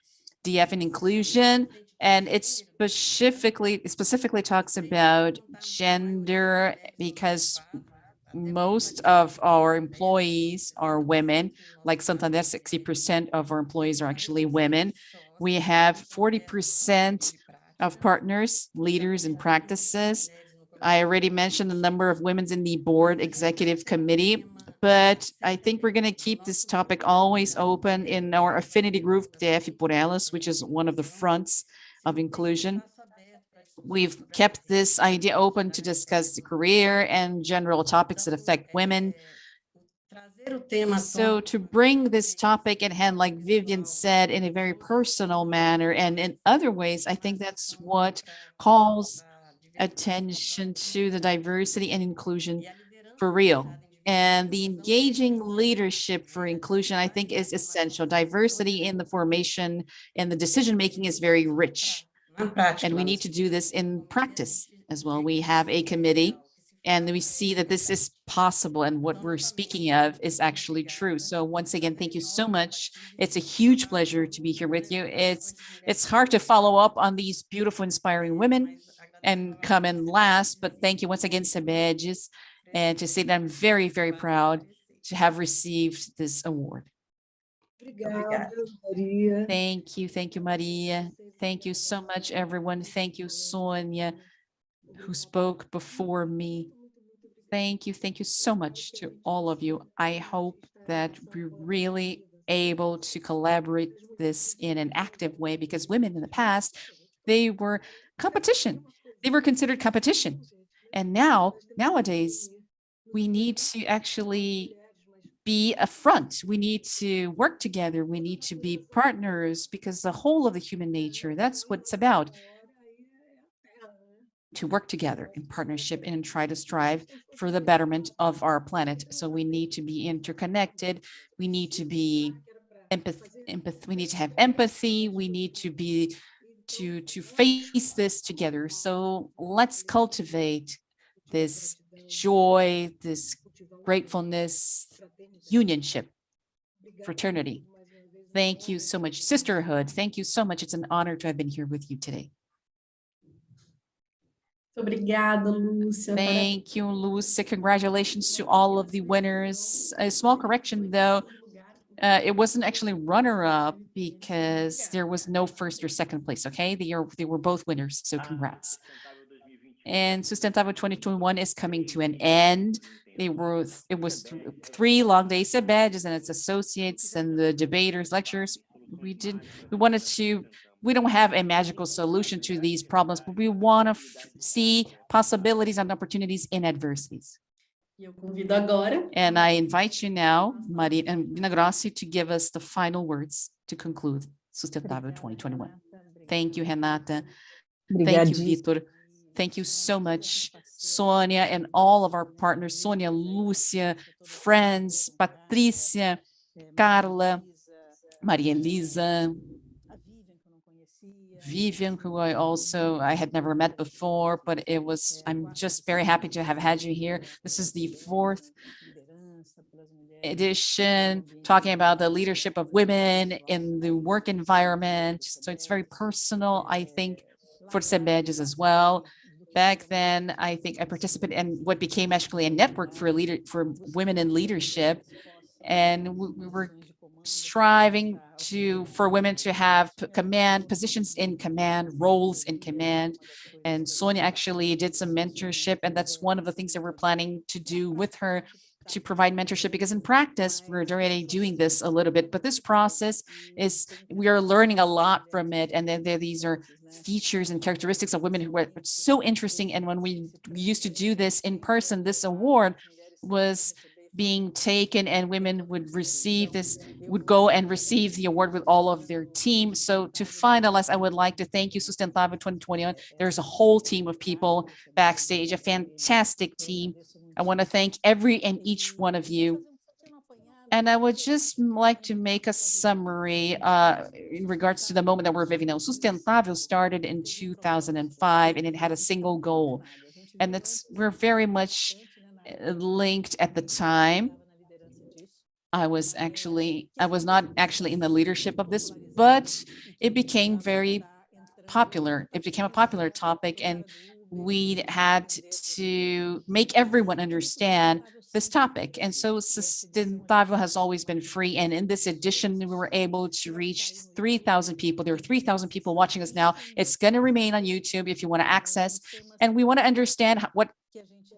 DF and Inclusion, and it specifically talks about gender, because most of our employees are women. Like Santander, 60% of our employees are actually women. We have 40% of partners, leaders, and practices. I already mentioned the number of women in the board executive committee, but I think we're going to keep this topic always open in our affinity group, DF por Elas, which is one of the fronts of inclusion. We've kept this idea open to discuss the career and general topics that affect women. So to bring this topic at hand, like Vivian said, in a very personal manner and in other ways, I think that's what calls attention to the diversity and inclusion for real. And the engaging leadership for inclusion, I think, is essential. Diversity in the formation and the decision-making is very rich. And we need to do this in practice as well. We have a committee and we see that this is possible and what we're speaking of is actually true. So once again, thank you so much. It's a huge pleasure to be here with you. It's hard to follow up on these beautiful, inspiring women and come in last, but thank you once again, Sebedges, and to say that I'm very, very proud to have received this award. Thank you, Maria. Thank you so much, everyone. Thank you, Sonia, who spoke before me. Thank you so much to all of you. I hope that we're really able to collaborate this in an active way, because women in the past, they were competition. They were considered competition. And nowadays, we need to actually be a front. We need to work together. We need to be partners, because the whole of the human nature, that's what it's about. To work together in partnership and try to strive for the betterment of our planet. So we need to be interconnected. We need to be we need to have empathy. We need to be to face this together. So let's cultivate this joy, this gratefulness, unionship, fraternity. Thank you so much. Sisterhood. Thank you so much. It's an honor to have been here with you today. Obrigada, Lúcia. Thank you, Lúcia. Congratulations to all of the winners. A small correction, though. It wasn't actually runner-up because there was no first or second place, okay? They were both winners, so congrats. And Sustentável 2021 is coming to an end. It was 3 long days of badges and its associates and the debaters, lecturers. We don't have a magical solution to these problems, but we want to see possibilities and opportunities in adversities. And I invite you now, Marina Grossi, to give us the final words to conclude Sustentável 2021. Thank you, Renata. Thank you, Vitor. Thank you so much, Sonia, and all of our partners, Sonia, Lúcia, friends, Patricia, Carla, Maria Elisa, Vivian, who I had never met before, but I'm just very happy to have had you here. This is the 4th edition, talking about the leadership of women in the work environment. So it's very personal, I think, for Sebedges as well. Back then, I think I participated in what became actually a network for women in leadership. And we were striving for women to have positions in command, roles in command. And Sonia actually did some mentorship, and that's one of the things that we're planning to do with her, to provide mentorship, because in practice, we're already doing this a little bit, but this process we are learning a lot from it. And then these are features and characteristics of women who are so interesting. And when we used to do this in person, this award was being taken and women would go and receive the award with all of their team. So to finalize, I would like to thank you, Sustentável 2021. There's a whole team of people backstage, a fantastic team. I want to thank every and each one of you. And I would just like to make a summary in regards to the moment that we're living now. Sustentável started in 2005, and it had a single goal. And we're very much linked at the time. I was not actually in the leadership of this, but it became very popular. It became a popular topic, and we had to make everyone understand this topic. And so Sustentável has always been free. And in this edition, we were able to reach 3,000 people. There are 3,000 people watching us now. It's going to remain on YouTube if you want to access. And we want to understand what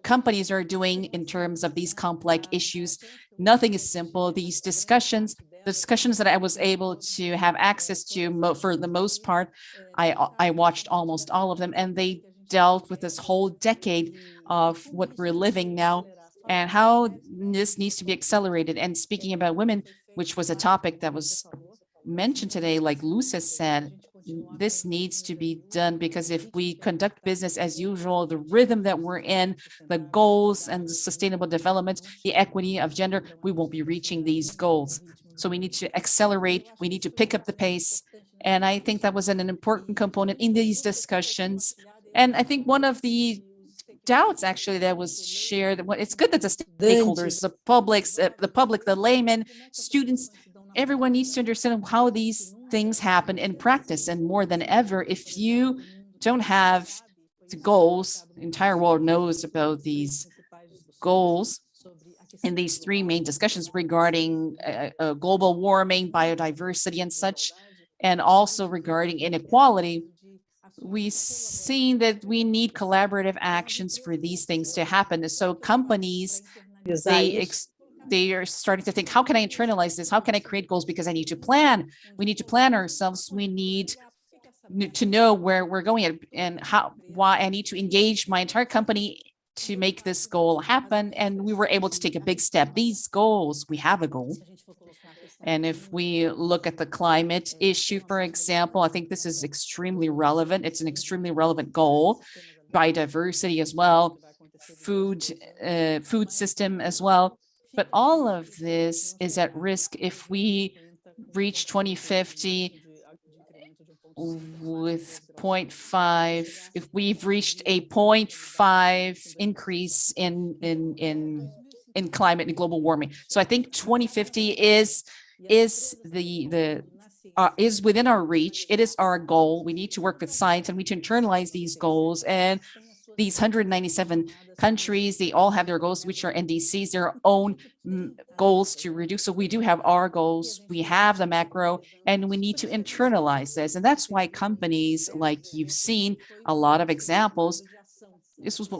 companies are doing in terms of these complex issues. Nothing is simple. These discussions that I was able to have access to, for the most part, I watched almost all of them, and they dealt with this whole decade of what we're living now. and how this needs to be accelerated. And speaking about women, which was a topic that was mentioned today, like Lucia said, this needs to be done, because if we conduct business as usual, the rhythm that we're in, the goals and the sustainable development, the equity of gender, we won't be reaching these goals. So we need to accelerate, we need to pick up the pace. And I think that was an important component in these discussions. And I think one of the doubts actually that was shared, it's good that the stakeholders, the public, the laymen, students, everyone needs to understand how these things happen in practice. And more than ever, if you don't have the goals, the entire world knows about these goals in these three main discussions regarding global warming, biodiversity and such, and also regarding inequality. We've seen that we need collaborative actions for these things to happen. So companies, they are starting to think, how can I internalize this? How can I create goals? Because I need to plan. We need to plan ourselves. We need to know where we're going and why I need to engage my entire company to make this goal happen. And we were able to take a big step. These goals, we have a goal. And if we look at the climate issue, for example, I think this is extremely relevant. It's an extremely relevant goal. Biodiversity as well, food system as well. But all of this is at risk if we reach 2050 with 0.5, if we've reached a 0.5 increase in climate and global warming. So I think 2050 is within our reach. It is our goal. We need to work with science and we need to internalize these goals. And these 197 countries, they all have their goals, which are NDCs, their own goals to reduce. So we do have our goals, we have the macro, and we need to internalize this. And that's why companies, like you've seen a lot of examples, this was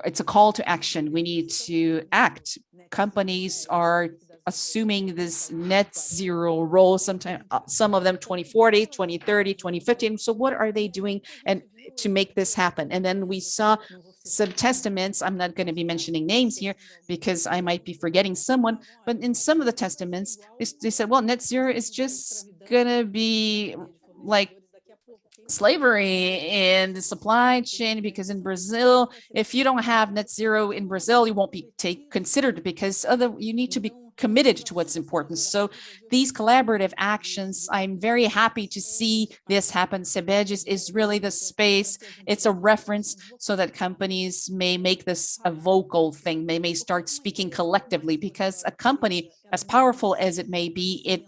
it's a call to action. We need to act. Companies are assuming this net zero role, sometimes some of them 2040, 2030, 2050. And so what are they doing and to make this happen? And then we saw some testaments. I'm not going to be mentioning names here because I might be forgetting someone, but in some of the testaments, they said, well, net zero is just going to be like slavery in the supply chain, because in Brazil, if you don't have net zero in Brazil, you won't be considered, because you need to be committed to what's important. So these collaborative actions, I'm very happy to see this happen. CEBEDES is really the space. It's a reference so that companies may make this a vocal thing. They may start speaking collectively, because a company, as powerful as it may be, it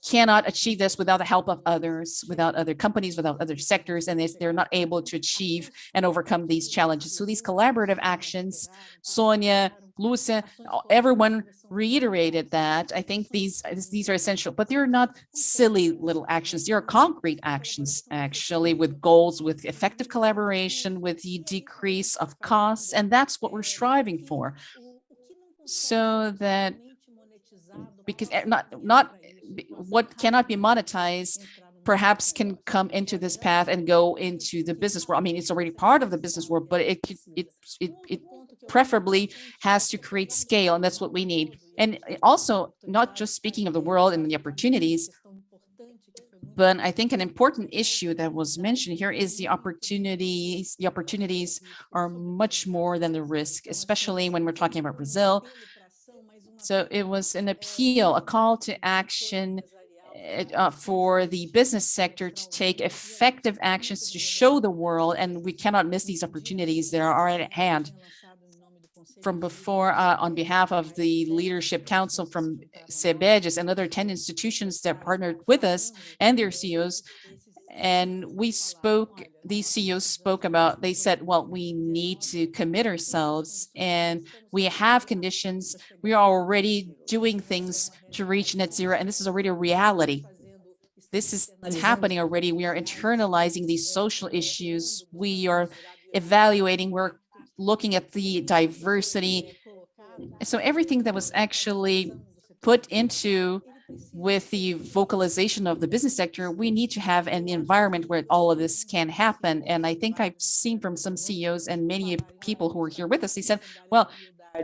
cannot achieve this without the help of others, without other companies, without other sectors, and they're not able to achieve and overcome these challenges. So these collaborative actions, Sonia, Lucia, everyone reiterated that. I think these are essential, but they're not silly little actions. They are concrete actions, actually, with goals, with effective collaboration, with the decrease of costs, and that's what we're striving for. So that, because not what cannot be monetized perhaps can come into this path and go into the business world. I mean, it's already part of the business world, but it preferably has to create scale, and that's what we need. And also, not just speaking of the world and the opportunities, but I think an important issue that was mentioned here is the opportunities. The opportunities are much more than the risk, especially when we're talking about Brazil. So it was an appeal, a call to action for the business sector to take effective actions to show the world, and we cannot miss these opportunities that are at hand. From before, on behalf of the Leadership Council from CEBEDES and other 10 institutions that partnered with us and their CEOs, and these CEOs spoke about, they said, well, we need to commit ourselves, and we have conditions. We are already doing things to reach net zero, and this is already a reality. This is happening already. We are internalizing these social issues. We are evaluating, we're looking at the diversity. So everything that was actually put into with the vocalization of the business sector, we need to have an environment where all of this can happen. And I think I've seen from some CEOs and many people who are here with us, they said, well,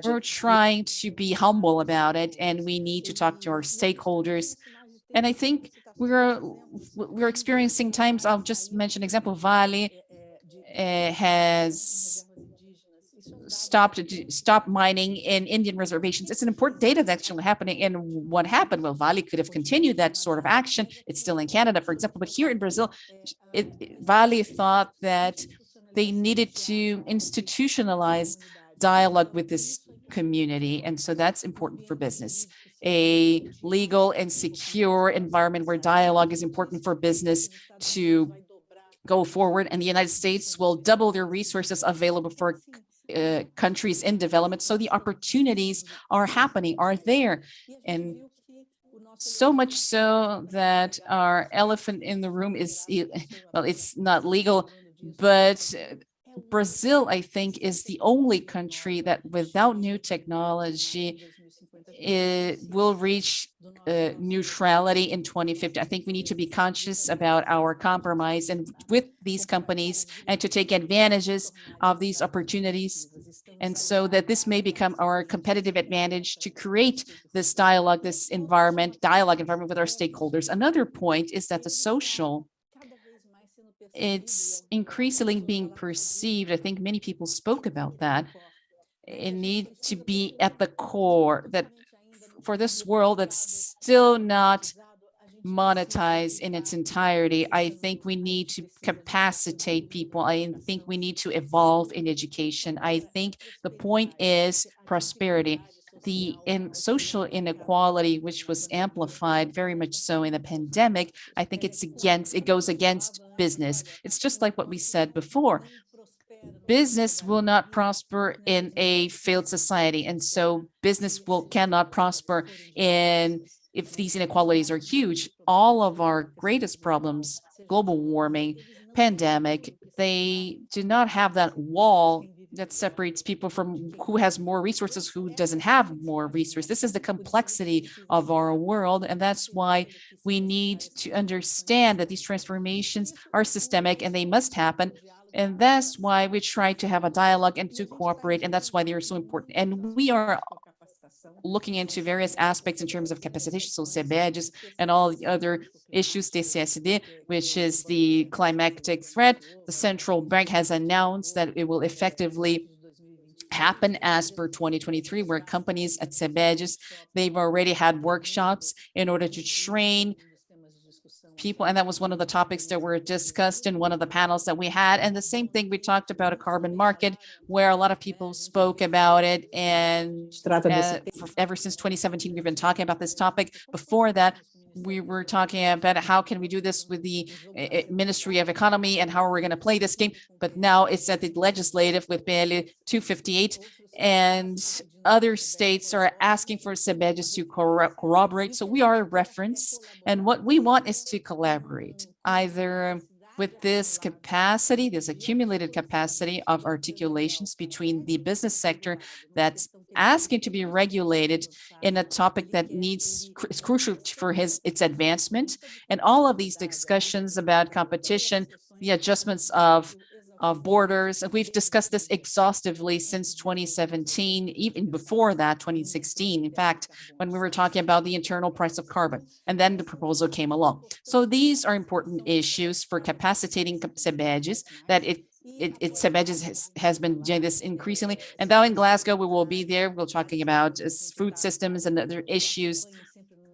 we're trying to be humble about it and we need to talk to our stakeholders. And I think we're experiencing times, I'll just mention an example, Vale has stopped mining in Indian reservations. It's an important data that's actually happening. And what happened? Well, Vale could have continued that sort of action. It's still in Canada, for example, but here in Brazil, Vale thought that they needed to institutionalize dialogue with this community. And so that's important for business. A legal and secure environment where dialogue is important for business to go forward, and the United States will double their resources available for countries in development. So the opportunities are happening, are there. And so much so that our elephant in the room is, well, it's not legal, but Brazil, I think, is the only country that without new technology, it will reach neutrality in 2050. I think we need to be conscious about our compromise and with these companies and to take advantages of these opportunities. And so that this may become our competitive advantage to create this dialogue, this dialogue environment with our stakeholders. Another point is that the social, it's increasingly being perceived. I think many people spoke about that. It needs to be at the core, that for this world that's still not monetized in its entirety, I think we need to capacitate people. I think we need to evolve in education. I think the point is prosperity. The social inequality, which was amplified very much so in the pandemic, I think it goes against business. It's just like what we said before. Business will not prosper in a failed society. And so business cannot prosper if these inequalities are huge. All of our greatest problems, global warming, pandemic, they do not have that wall that separates people from who has more resources, who doesn't have more resources. This is the complexity of our world. And that's why we need to understand that these transformations are systemic and they must happen. And that's why we try to have a dialogue and to cooperate. And that's why they are so important. And we are looking into various aspects in terms of capacitation, so CBEDs and all the other issues, TCSD, which is the climatic threat. The central bank has announced that it will effectively happen as per 2023, where companies at CBEDs, they've already had workshops in order to train people. And that was one of the topics that were discussed in one of the panels that we had. And the same thing, we talked about a carbon market where a lot of people spoke about it. And ever since 2017, we've been talking about this topic. Before that, we were talking about how can we do this with the Ministry of Economy and how are we going to play this game. But now it's at the legislative with PL 258. And other states are asking for CBEDs to corroborate. So we are a reference. And what we want is to collaborate, either with this capacity, this accumulated capacity of articulations between the business sector that's asking to be regulated in a topic that is crucial for its advancement. And all of these discussions about competition, the adjustments of borders. We've discussed this exhaustively since 2017, even before that, 2016, in fact, when we were talking about the internal price of carbon, and then the proposal came along. So these are important issues for capacitating CBEDs, that CBEDs has been doing this increasingly. And now in Glasgow, we will be there. We're talking about food systems and other issues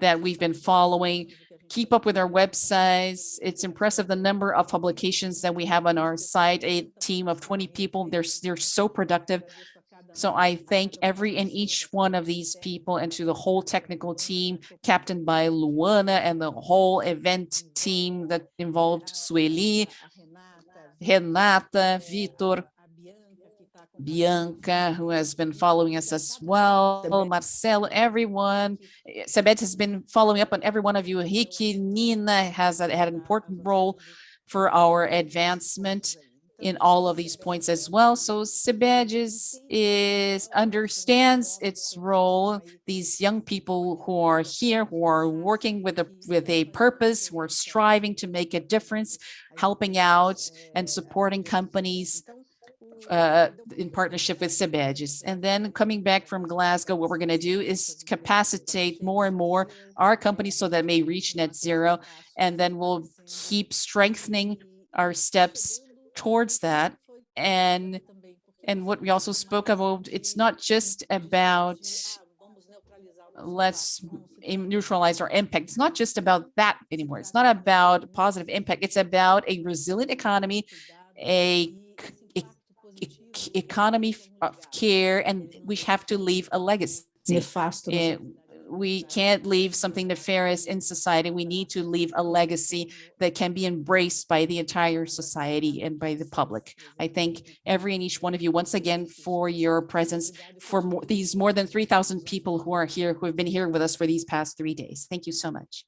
that we've been following. Keep up with our websites. It's impressive the number of publications that we have on our site, a team of 20 people. They're so productive. So I thank every and each one of these people and to the whole technical team, captained by Luana, and the whole event team that involved Sueli, Renata, Vitor, Bianca, who has been following us as well, Marcelo, everyone. CBEDs has been following up on every one of you. Ricky, Nina had an important role for our advancement. in all of these points as well. So CEBEDES understands its role. These young people who are here, who are working with a purpose, who are striving to make a difference, helping out and supporting companies in partnership with CEBEDES. And then coming back from Glasgow, what we're going to do is capacitate more and more our companies so that may reach net zero. And then we'll keep strengthening our steps towards that. And what we also spoke about, it's not just about let's neutralize our impact. It's not just about that anymore. It's not about positive impact. It's about a resilient economy, a economy of care, and we have to leave a legacy. We can't leave something nefarious in society. We need to leave a legacy that can be embraced by the entire society and by the public. I thank every and each one of you once again for your presence, for these more than 3,000 people who are here, who have been here with us for these past 3 days. Thank you so much.